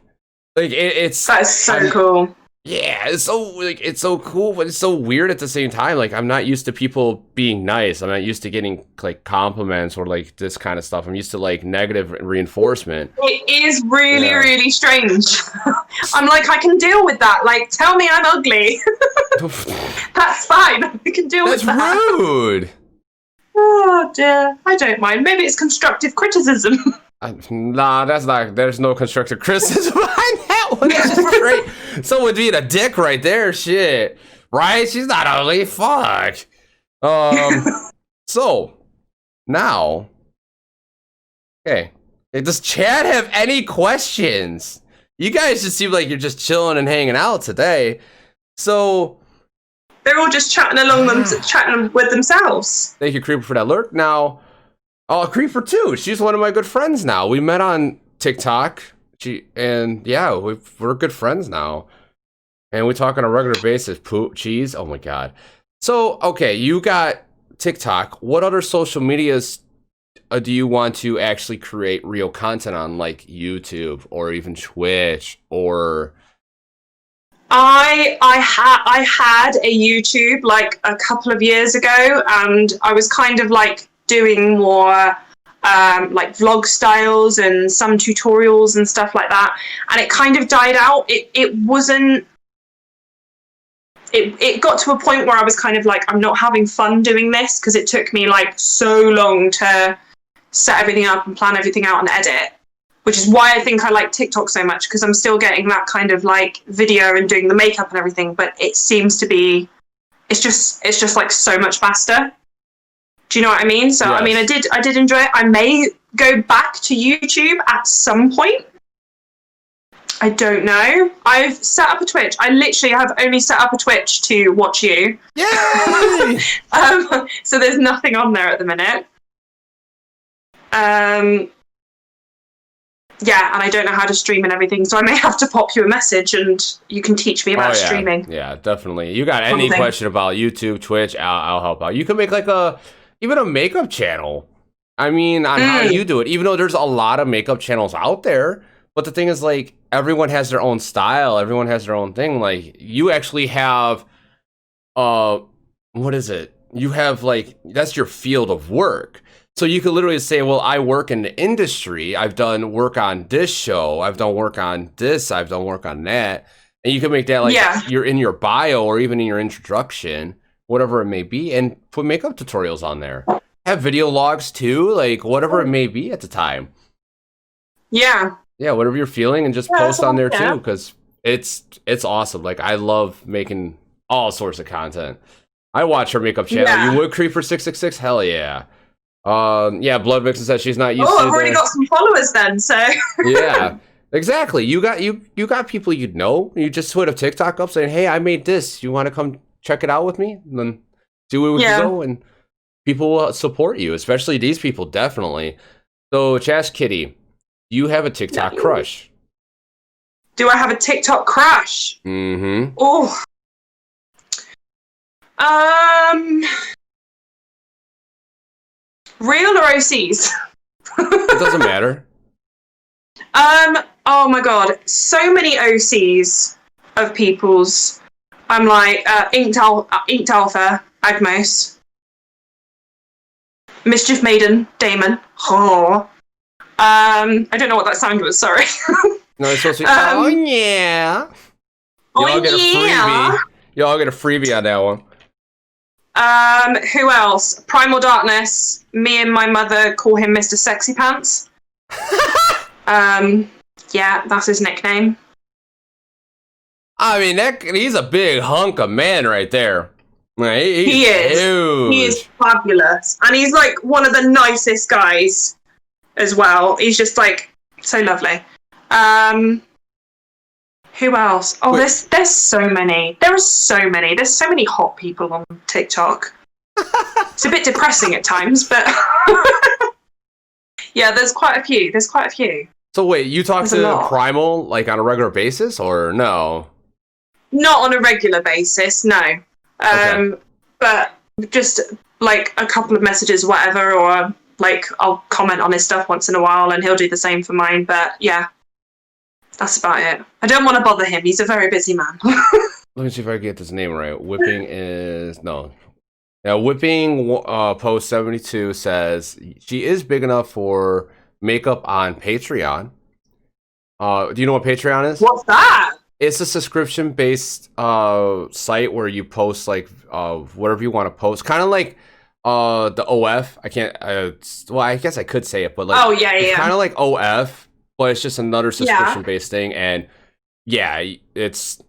Like it's that's so cool. Yeah, it's so cool, but it's so weird at the same time. Like I'm not used to people being nice. I'm not used to getting like compliments or like this kind of stuff. I'm used to like negative reinforcement. It is really strange. I'm like, I can deal with that. Like, tell me I'm ugly. That's fine. I can deal with that. That's rude. Oh dear, I don't mind. Maybe it's constructive criticism. Nah, that's not. There's no constructive criticism behind that one. That's just great. Someone being a dick right there. Shit, right? She's not ugly. Fuck. So now, okay. Does Chad have any questions? You guys just seem like you're just chilling and hanging out today. So they're all just chatting chatting with themselves. Thank you, Creeper, for that lurk. Now. Oh, Creeper too. She's one of my good friends now. We met on TikTok. Yeah, we're good friends now. And we talk on a regular basis. Poop, cheese. Oh my god. So, okay, you got TikTok. What other social medias do you want to actually create real content on, like YouTube or even Twitch or? I had a YouTube like a couple of years ago, and I was kind of like doing more like vlog styles and some tutorials and stuff like that, and it kind of died out. It wasn't. It got to a point where I was kind of like, I'm not having fun doing this because it took me like so long to set everything up and plan everything out and edit, which is why I think I like TikTok so much, because I'm still getting that kind of like video and doing the makeup and everything, but it seems to be, it's just like so much faster. Do you know what I mean? So, yes. I mean, I did enjoy it. I may go back to YouTube at some point. I don't know. I've set up a Twitch. I literally have only set up a Twitch to watch you. Yay! So there's nothing on there at the minute. Yeah, and I don't know how to stream and everything, so I may have to pop you a message and you can teach me about streaming. Yeah, definitely. You got any question about YouTube, Twitch, I'll help out. You can make like even a makeup channel. I mean, on how you do it, even though there's a lot of makeup channels out there. But the thing is, like, everyone has their own style. Everyone has their own thing. Like, you actually have, what is it? You have, like, that's your field of work. So you could literally say, well, I work in the industry. I've done work on this show. I've done work on this. I've done work on that. And you can make that, like, you're in your bio or even in your introduction, whatever it may be, and put makeup tutorials on there. Have video logs, too, like, whatever it may be at the time. Yeah. Yeah, whatever you're feeling, and just post on there too, because it's awesome. Like, I love making all sorts of content. I watch her makeup channel. Yeah. You would Creeper 666? Hell yeah. Yeah, Blood Vixen says she's not used to. Oh, I've already got some followers then, so. Yeah, exactly. You got people you know. You just put a TikTok up saying, "Hey, I made this. You want to come check it out with me?" And then do it with you, and people will support you. Especially these people, definitely. So, Chas Kitty. You have a TikTok crush. Do I have a TikTok crush? Mm-hmm. Oh. Real or OCs? It doesn't matter. Oh my god. So many OCs of people's. I'm like, Inked Alpha, Agmos. Mischief Maiden, Damon. Oh. I don't know what that sound was, sorry. No, it's supposed to be, oh yeah. Y'all get a freebie. Y'all get a freebie on that one. Who else? Primal Darkness. Me and my mother call him Mr. Sexy Pants. Yeah, that's his nickname. I mean, he's a big hunk of man right there. He is. Huge. He is fabulous. And he's like one of the nicest guys as well. He's just like so lovely. Who else? Oh, there's so many. There are so many. There's so many hot people on TikTok. It's a bit depressing at times, but yeah, there's quite a few. So wait, you talk to Primal like on a regular basis, or no? Not on a regular basis, no. Okay. But just like a couple of messages, whatever, or like I'll comment on his stuff once in a while, and he'll do the same for mine. But yeah, that's about it. I don't want to bother him. He's a very busy man. Let me see if I get this name right. Whipping is no. Yeah, Whipping post 72 says she is big enough for makeup on Patreon. Do you know what Patreon is? What's that? It's a subscription-based site where you post like whatever you want to post, kind of like the OF. I can't. Well, I guess I could say it, but like, oh yeah, kind of like OF, but it's just another subscription-based thing, and yeah, it's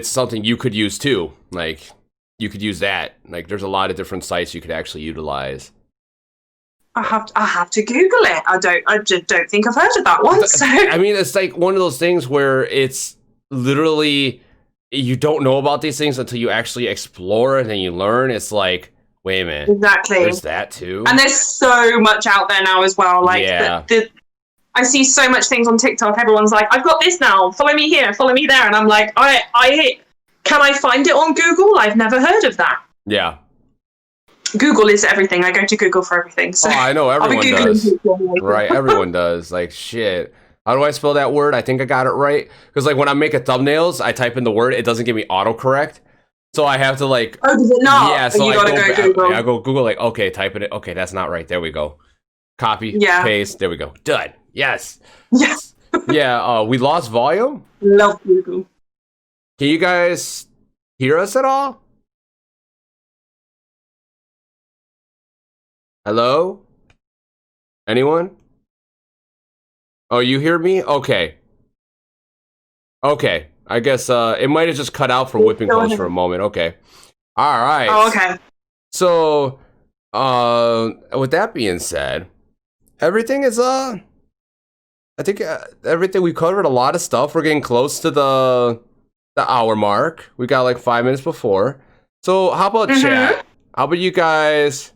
something you could use too. Like, you could use that. Like, there's a lot of different sites you could actually utilize. I have to Google it. I just don't think I've heard of that one. So I mean, it's like one of those things where it's literally you don't know about these things until you actually explore it and you learn. It's like, wait a minute, exactly. There's that too, and there's so much out there now as well. Like, yeah. I see so much things on TikTok. Everyone's like, I've got this now. Follow me here. Follow me there. And I'm like, can I find it on Google? I've never heard of that. Yeah. Google is everything. I go to Google for everything. So I know everyone does. Right, everyone does. Like, shit. How do I spell that word? I think I got it right. Because like when I make a thumbnails, I type in the word. It doesn't give me autocorrect. So I have to like. Oh, does it not? Yeah. So you gotta go Google. I go Google like, okay, type it. Okay, that's not right. There we go. Copy. Yeah. Paste. There we go. Done. Yes. Yes. Yeah. We lost volume. Love Google. Can you guys hear us at all? Hello? Anyone? Oh, you hear me? Okay. Okay. I guess it might have just cut out for Whipping Post for a moment. Okay. All right. Oh, okay. So, with that being said, everything is I think everything we covered a lot of stuff. We're getting close to the hour mark. We got like 5 minutes before. So, how about chat? How about you guys?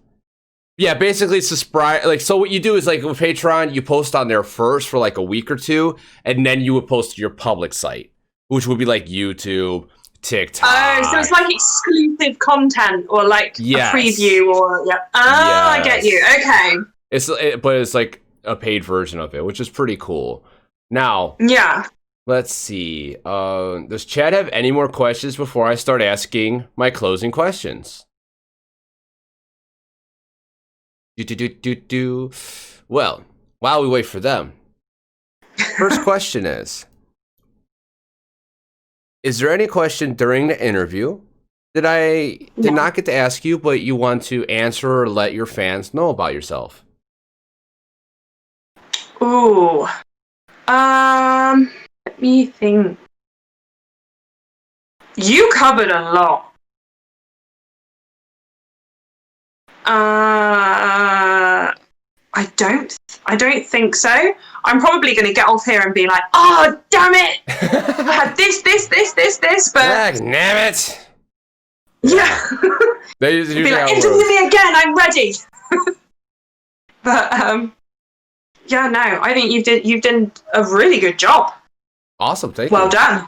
Yeah, basically subscribe. Like, so what you do is like with Patreon, you post on there first for like a week or two, and then you would post to your public site, which would be like YouTube, TikTok. Oh, so it's like exclusive content or like a preview or yeah. Oh, yes. I get you. Okay. But it's like a paid version of it, which is pretty cool. Now, yeah. Let's see. Does Chad have any more questions before I start asking my closing questions? Well, while we wait for them, first question is there any question during the interview that I did not get to ask you, but you want to answer or let your fans know about yourself? Ooh. Let me think. You covered a lot. I don't think so. I'm probably going to get off here and be like, oh, damn it! I had this, but... Damn it! Yeah. They usually be like, interview me again, I'm ready! But, yeah, no, I think you've done a really good job. Awesome, thank you. Well done.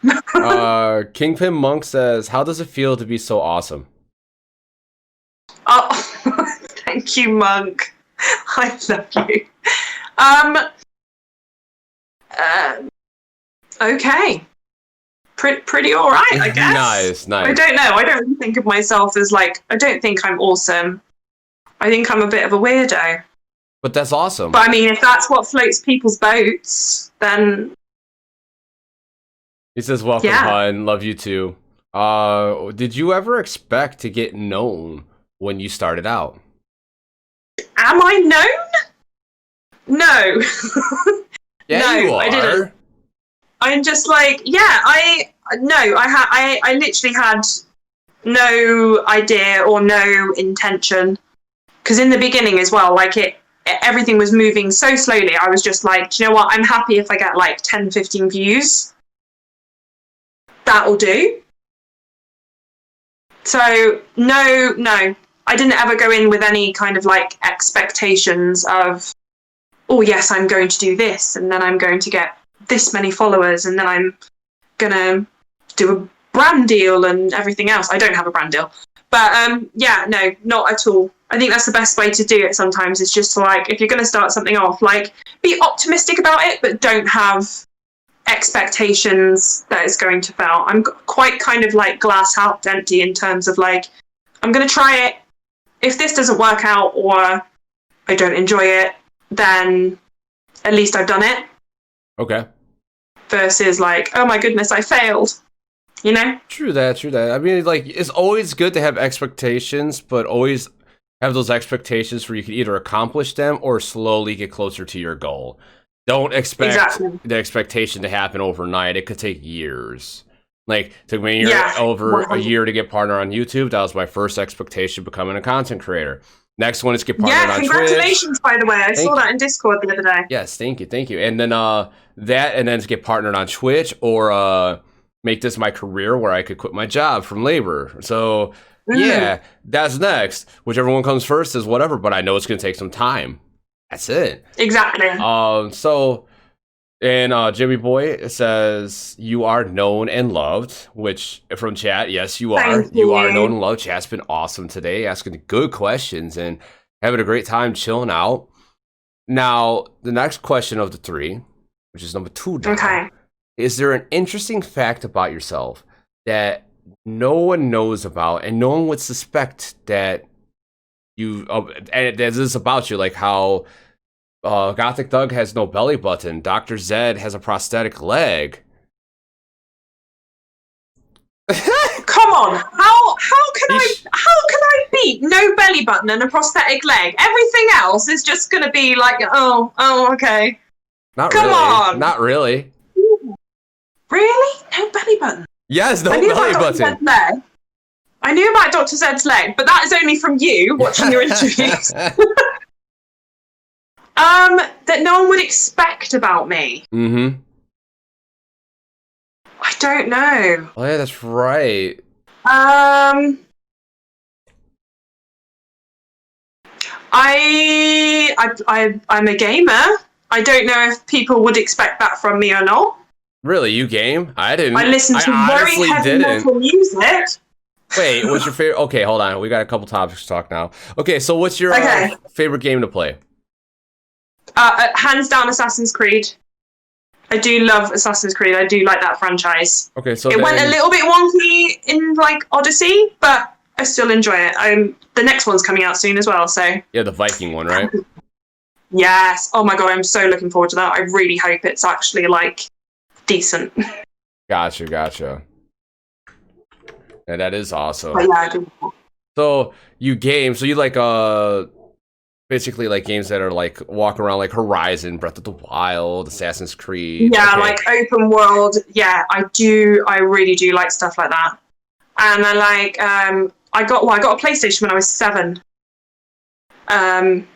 Kingpin Monk says, how does it feel to be so awesome? Oh, thank you, Monk. I love you. Okay. Pretty all right, I guess. Nice. I don't know. I don't really think of myself as like, I don't think I'm awesome. I think I'm a bit of a weirdo. But that's awesome. But I mean, if that's what floats people's boats, then... He says, welcome, hun. Love you too. Did you ever expect to get known when you started out? Am I known? No. Yeah, no, you are. I didn't. I'm just like, I literally had no idea or no intention. Because in the beginning as well, like everything was moving so slowly. I was just like, do you know what? I'm happy if I get like 10, 15 views. That'll do. So no. I didn't ever go in with any kind of like expectations of, oh yes, I'm going to do this, and then I'm going to get this many followers, and then I'm gonna do a brand deal and everything else. I don't have a brand deal. But yeah, no, not at all. I think that's the best way to do it sometimes, is just to, like, if you're going to start something off, like, be optimistic about it, but don't have expectations that it's going to fail. I'm quite kind of like glass half empty in terms of like, I'm going to try it. If this doesn't work out or I don't enjoy it, then at least I've done it. Okay. Versus like, oh my goodness, I failed. You know? True that. I mean, like, it's always good to have expectations, but always have those expectations where you can either accomplish them or slowly get closer to your goal. Don't expect the expectation to happen overnight. It could take years. Like, it took me over a year to get partner on YouTube. That was my first expectation becoming a content creator. Next one is get partnered on Twitch. Yeah, congratulations, by the way. I saw that in Discord the other day. Yes, thank you. And then then to get partnered on Twitch or make this my career where I could quit my job from labor. So, yeah, that's next. Whichever one comes first is whatever, but I know it's going to take some time. That's it. Exactly. And Jimmy Boy says, you are known and loved, which from chat, yes, you are. You are known and loved. Chat's been awesome today, asking good questions and having a great time chilling out. Now, the next question of the three, which is number 2 now, okay. Is there an interesting fact about yourself that no one knows about and no one would suspect that you, and this is about you, like how Gothic Doug has no belly button, DR.ZED has a prosthetic leg. Come on, how can I beat no belly button and a prosthetic leg? Everything else is just gonna be like, oh, okay. Come on. Not really. Really? No belly button? Yes, no belly button. I knew about DR.ZED's leg, but that is only from you watching your interviews. That no one would expect about me. Mm-hmm. I don't know. Oh yeah, that's right. I'm a gamer. I don't know if people would expect that from me or not. Really, you game? I didn't. I listen to very heavy metal music. Wait, what's your favorite? Okay, hold on. We got a couple topics to talk now. Okay, so what's your favorite game to play? Hands down, Assassin's Creed. I do love Assassin's Creed. I do like that franchise. Okay, so it went a little bit wonky in like Odyssey, but I still enjoy it. The next one's coming out soon as well. So yeah, the Viking one, right? Yes. Oh my god, I'm so looking forward to that. I really hope it's actually like decent. Gotcha. And that is awesome. But yeah, I do. So you game, so you like basically like games that are like walk around, like Horizon, Breath of the Wild, Assassin's Creed. Yeah, like open world. Yeah, I do. I really do like stuff like that. And I like I got a PlayStation when I was 7. And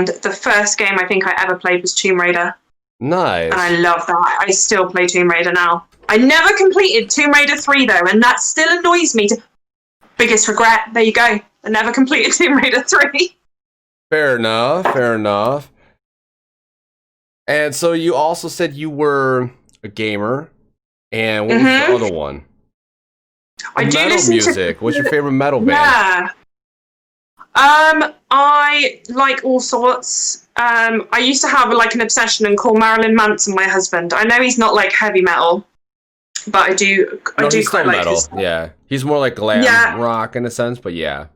the first game I think I ever played was Tomb Raider. Nice. And I love that. I still play Tomb Raider now. I never completed Tomb Raider 3 though, and that still annoys me. Biggest regret. There you go. I never completed Tomb Raider 3. Fair enough. And so you also said you were a gamer, and what was the other one? I do listen music. What's your favorite metal band? Yeah. I like all sorts. I used to have like an obsession and call Marilyn Manson my husband. I know he's not like heavy metal, but I do quite like metal. Yeah, he's more like glam rock in a sense, but yeah.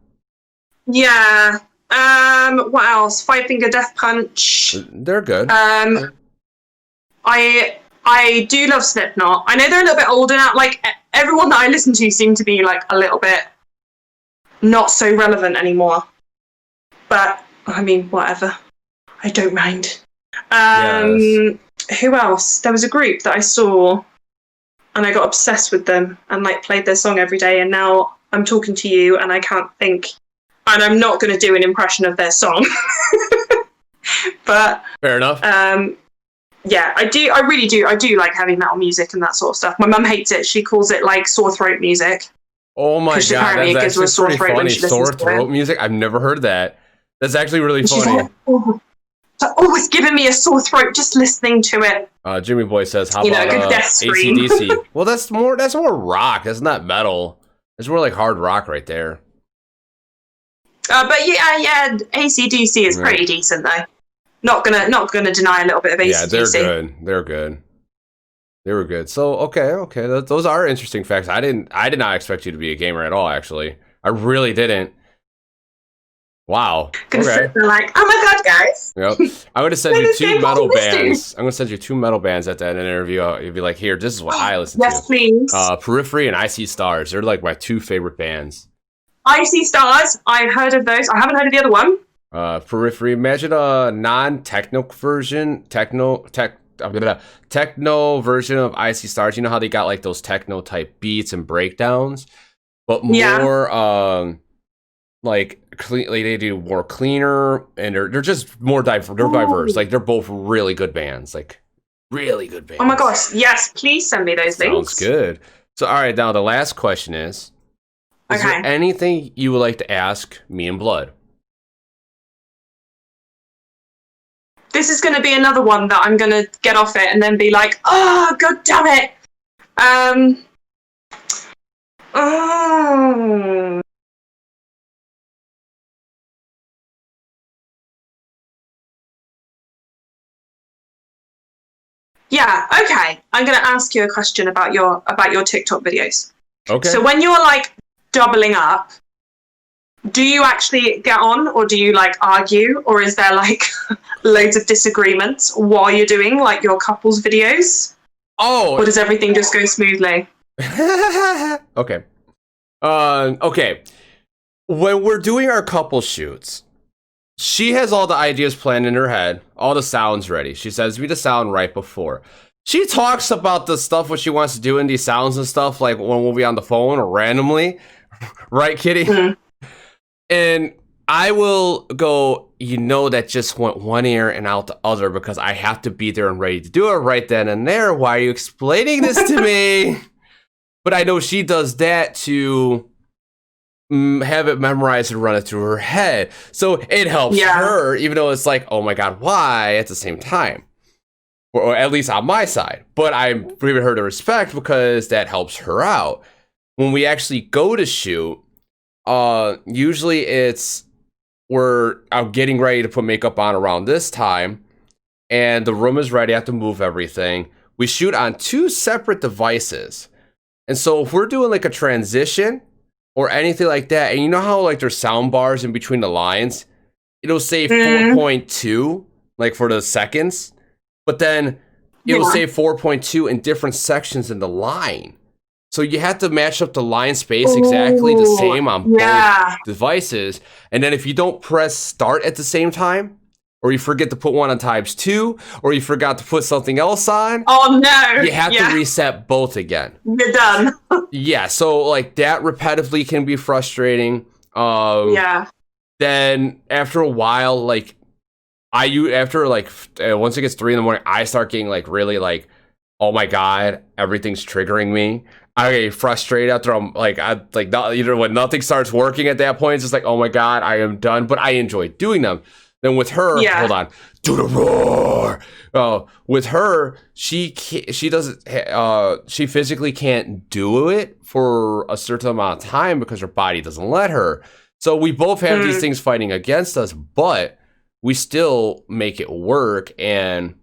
Yeah. What else? Five Finger Death Punch. They're good. I do love Slipknot. I know they're a little bit older now. Like everyone that I listen to seem to be like a little bit not so relevant anymore. But I mean, whatever. I don't mind. Yes. Who else? There was a group that I saw. and I got obsessed with them and like played their song every day. And now I'm talking to you and I can't think, and I'm not going to do an impression of their song. But fair enough. Yeah, I do. I really do. I do like heavy metal music and that sort of stuff. My mum hates it. She calls it like sore throat music. Oh my god, apparently that's it gives her a actually sore pretty throat when funny. she listens Sore to throat it. music? I've never heard that. That's actually really She's funny. like, oh, it's giving me a sore throat just listening to it. Jimmy Boy says, "How You know, about a good death scream." AC/DC?" Well, that's more rock. That's not metal. It's more like hard rock right there. But yeah, AC/DC is pretty decent though. Not gonna deny a little bit of AC/DC. Yeah, they're good. They're good. They were good. So okay. Those are interesting facts. I did not expect you to be a gamer at all. Actually, I really didn't. Wow. Okay. They're like, oh my god, guys. Yep. I'm gonna send you 2 metal bands. I'm gonna send you 2 metal bands at the end of the interview. You'll be like, here, this is what I listen to. Yes, please. Periphery and I See Stars. They're like my 2 favorite bands. I See Stars. I've heard of those. I haven't heard of the other one. Periphery. Imagine a non-techno version, techno version of I See Stars. You know how they got like those techno type beats and breakdowns, but more like they do more cleaner, and they're just more diverse. Like they're both really good bands. Like really good bands. Oh my gosh! Yes, please send me those links. Sounds good. So all right, now the last question is there anything you would like to ask me and Blood? This is going to be another one that I'm going to get off it and then be like, oh, god damn it. Yeah, okay. I'm going to ask you a question about your TikTok videos. Okay. So when you're like doubling up, do you actually get on, or do you like argue, or is there like loads of disagreements while you're doing like your couples videos? Oh, or does everything just go smoothly? Okay. Okay. When we're doing our couple shoots, she has all the ideas planned in her head, all the sounds ready. She sends me the sound right before. She talks about the stuff what she wants to do in these sounds and stuff, like when we'll be on the phone or randomly. Right, Kitty? Mm-hmm. And I will go, that just went one ear and out the other because I have to be there and ready to do it right then and there. Why are you explaining this to me? But I know she does that to have it memorized and run it through her head. So it helps her, even though it's like, oh my God, why at the same time? Or at least on my side. But I'm giving her the respect because that helps her out. When we actually go to shoot, usually I'm getting ready to put makeup on around this time, and the room is ready. I have to move everything. We shoot on 2 separate devices. And so if we're doing like a transition or anything like that, and you know how like there's sound bars in between the lines, it'll say 4.2 like for the seconds, but then it'll say 4.2 in different sections in the line. So you have to match up the line space exactly the same on both devices. And then if you don't press start at the same time, or you forget to put one on ×2, or you forgot to put something else on, you have to reset both again. You're done. So like that repetitively can be frustrating. Then after a while, like once it gets 3 a.m, I start getting like really like, oh my God, everything's triggering me. I get frustrated after either when nothing starts working at that point, it's just like, oh my God, I am done. But I enjoy doing them. Then with her, hold on, do the roar. With her, she physically can't do it for a certain amount of time because her body doesn't let her. So we both have these things fighting against us, but we still make it work. And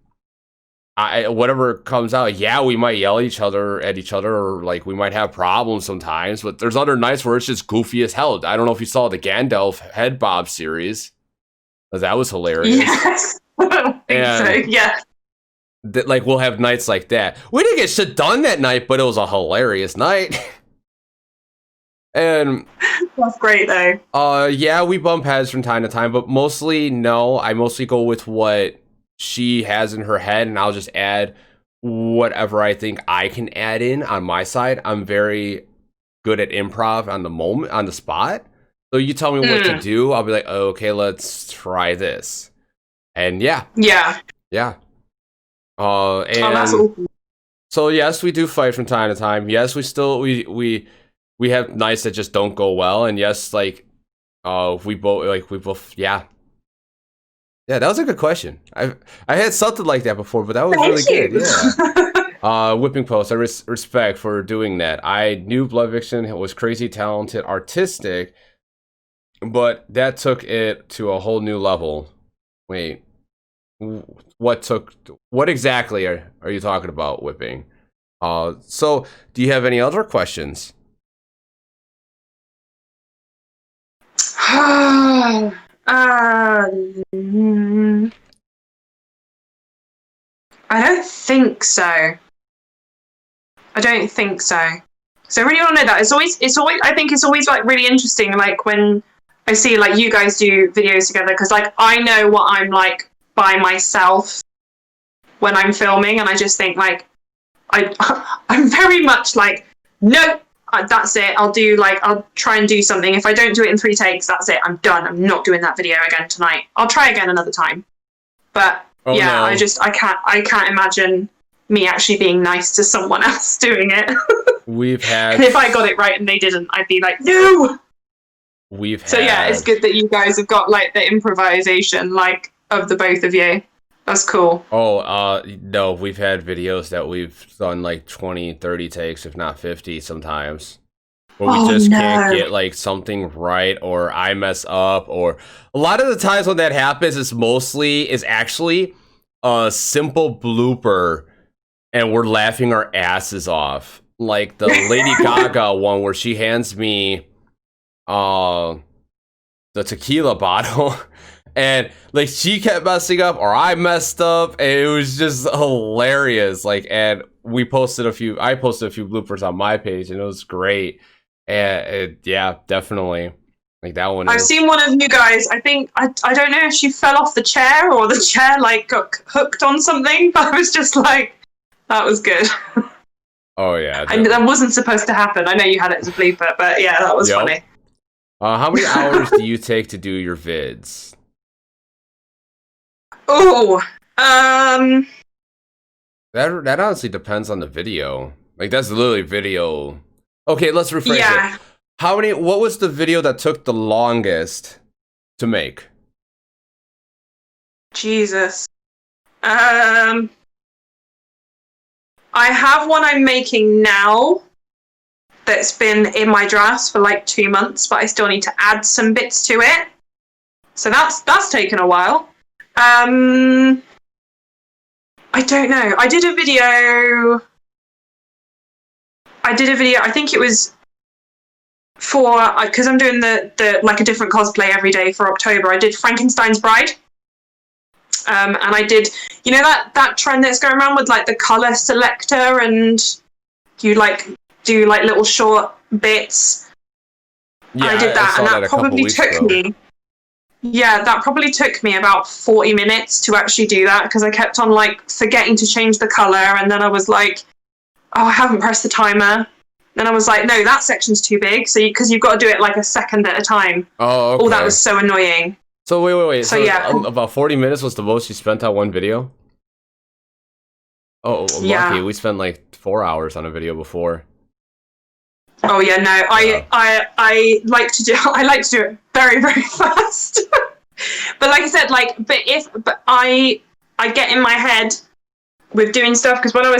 whatever comes out, we might yell at each other, or like we might have problems sometimes, but there's other nights where it's just goofy as hell. I don't know if you saw the Gandalf head bob series. That was hilarious. Yes. I think so, yeah. Like we'll have nights like that. We didn't get shit done that night, but it was a hilarious night. And that's great though. We bump heads from time to time, but mostly no. I mostly go with what she has in her head, and I'll just add whatever I think I can add in on my side. I'm very good at improv on the moment, on the spot. So you tell me what to do, I'll be like, oh, okay, let's try this. And yeah. And that's awesome. so yes, we do fight from time to time. Yes, we have nights that just don't go well, and yes, like we both yeah. Yeah, that was a good question. I had something like that before, but that was really good. Yeah. Whipping post. I respect for doing that. I knew Blood Vixen was crazy talented, artistic, but that took it to a whole new level. Wait, what exactly are you talking about, Whipping? So do you have any other questions? I don't think so. So I really want to know that. It's always. I think it's always like really interesting, like when I see like you guys do videos together, because like I know what I'm like by myself when I'm filming, and I just think like I'm very much like, no, that's it. I'll try and do something. If I don't do it in 3 takes, that's it. I'm done. I'm not doing that video again tonight. I'll try again another time. But no. I can't imagine me actually being nice to someone else doing it. And if I got it right and they didn't, I'd be like, no. So yeah, it's good that you guys have got like the improvisation like of the both of you. That's cool. No, we've had videos that we've done like 20, 30 takes, if not 50 sometimes. Where we just can't get like something right, or I mess up, or a lot of the times when that happens is actually a simple blooper and we're laughing our asses off. Like the Lady Gaga one where she hands me the tequila bottle. And like she kept messing up, or I messed up, and it was just hilarious. Like, and I posted a few bloopers on my page, and it was great. And yeah, definitely, like that one. I've seen one of you guys. I think I don't know if she fell off the chair or the chair like got hooked on something, but I was just like, that was good. Oh yeah, and that wasn't supposed to happen. I know you had it as a blooper, but yeah, that was funny. How many hours do you take to do your vids? Oh, that honestly depends on the video. Like that's literally video. Okay, let's rephrase it. What was the video that took the longest to make? Jesus. I have one I'm making now that's been in my drafts for like 2 months, but I still need to add some bits to it. So that's taken a while. I don't know. I did a video, I think it was for, because I'm doing the like a different cosplay every day for October. I did Frankenstein's Bride. And I did, you know that trend that's going around with like the color selector, and you like do like little short bits. Yeah, I did that, and that probably took me. Yeah, that probably took me about 40 minutes to actually do that, because I kept on like forgetting to change the color, and then I was like, oh, I haven't pressed the timer. Then I was like, no, that section's too big, so because you've got to do it like a second at a time. Oh, okay. Oh, that was so annoying. So wait. So yeah, about 40 minutes was the most you spent on one video? Oh, yeah. Lucky. We spent like 4 hours on a video before. Oh yeah, no, I like to do it very, very fast. But like I said, but I get in my head with doing stuff, because when I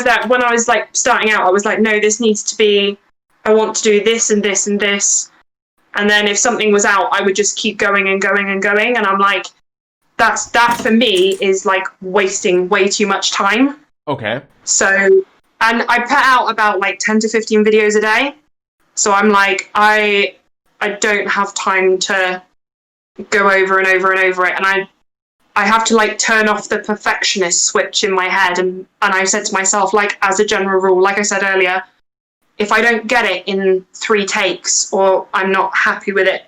was like starting out, I was like, no, this needs to be, I want to do this and this and this. And then if something was out, I would just keep going and going and going. And I'm like, that for me is like wasting way too much time. Okay. So, and I put out about like 10 to 15 videos a day. So I'm like, I don't have time to go over and over and over it. And I have to like turn off the perfectionist switch in my head. And I said to myself, like, as a general rule, like I said earlier, if I don't get it in 3 takes, or I'm not happy with it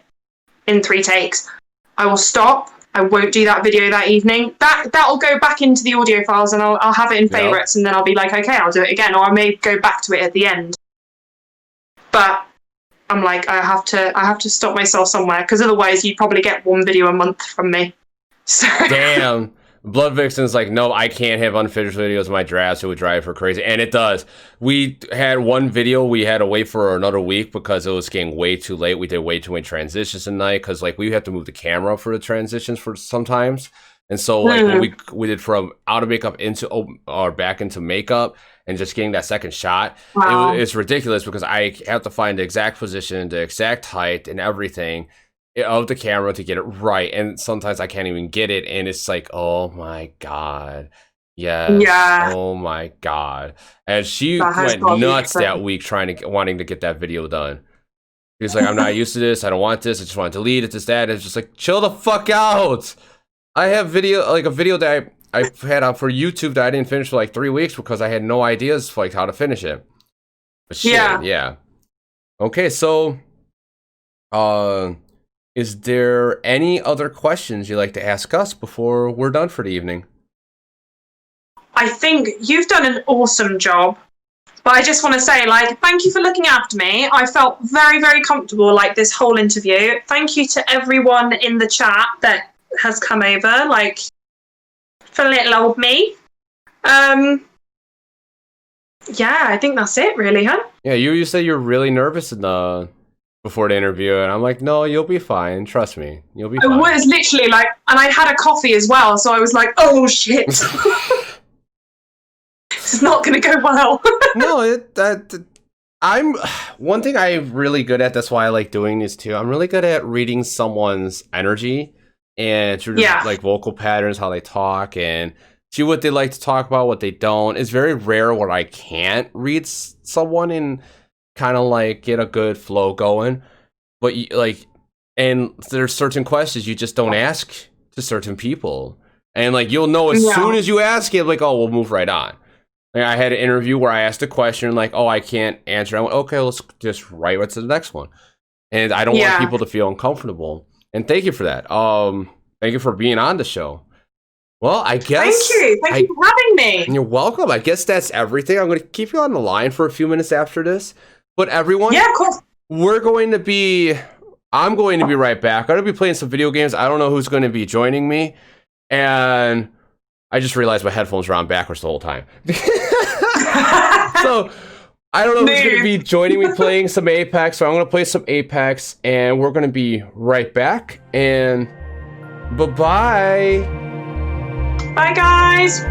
in 3 takes, I will stop I won't do that video that evening. That'll go back into the audio files, and I'll have it in favorites, and then I'll be like, okay, I'll do it again, or I may go back to it at the end. But I'm like, I have to stop myself somewhere, because otherwise you'd probably get one video a month from me. So. Damn. Blood Vixen's like, no, I can't have unfinished videos of my drafts. It would drive her crazy. And it does. We had one video we had to wait for another week because it was getting way too late. We did way too many transitions at night because, like, we have to move the camera for the transitions for sometimes. And so, like, when we did from out of makeup into or back into makeup and just getting that second shot, it's ridiculous because I have to find the exact position, the exact height, and everything of the camera to get it right, and sometimes I can't even get it, and it's like, oh my god, yes, oh my god. And she went nuts that week wanting to get that video done. She's like, I'm not used to this, I don't want this, I just want to delete it, this, that. It's just like, chill the fuck out. I have a video that I had out for YouTube that I didn't finish for like 3 weeks because I had no ideas for like how to finish it. But shit, yeah. Okay, so is there any other questions you'd like to ask us before we're done for the evening? I think you've done an awesome job. But I just want to say, like, thank you for looking after me. I felt very, very comfortable, like, this whole interview. Thank you to everyone in the chat that has come over, like, for little old me. Yeah, I think that's it, really, huh? Yeah, you said you're really nervous before the interview, and I'm like, no, you'll be fine. Trust me, you'll be fine. I was literally like, and I had a coffee as well, so I was like, oh shit, this is not going to go well. No, I'm one thing I'm really good at. That's why I like doing this too. I'm really good at reading someone's energy and through like vocal patterns, how they talk, and see what they like to talk about, what they don't. It's very rare where I can't read someone and kind of like get a good flow going, but and there's certain questions you just don't ask to certain people, and like you'll know as soon as you ask it, like, oh, we'll move right on. Like, I had an interview where I asked a question like, oh, I can't answer. I went, okay, let's just right to the next one, and I don't want people to feel uncomfortable. And thank you for that. Thank you for being on the show. Well, I guess... Thank you for having me. You're welcome. I guess that's everything. I'm going to keep you on the line for a few minutes after this. But everyone... Yeah, of course. I'm going to be right back. I'm going to be playing some video games. I don't know who's going to be joining me. And I just realized my headphones were on backwards the whole time. So, I don't know who's going to be joining me playing some Apex. So I'm going to play some Apex. And we're going to be right back. And bye-bye. Bye, guys.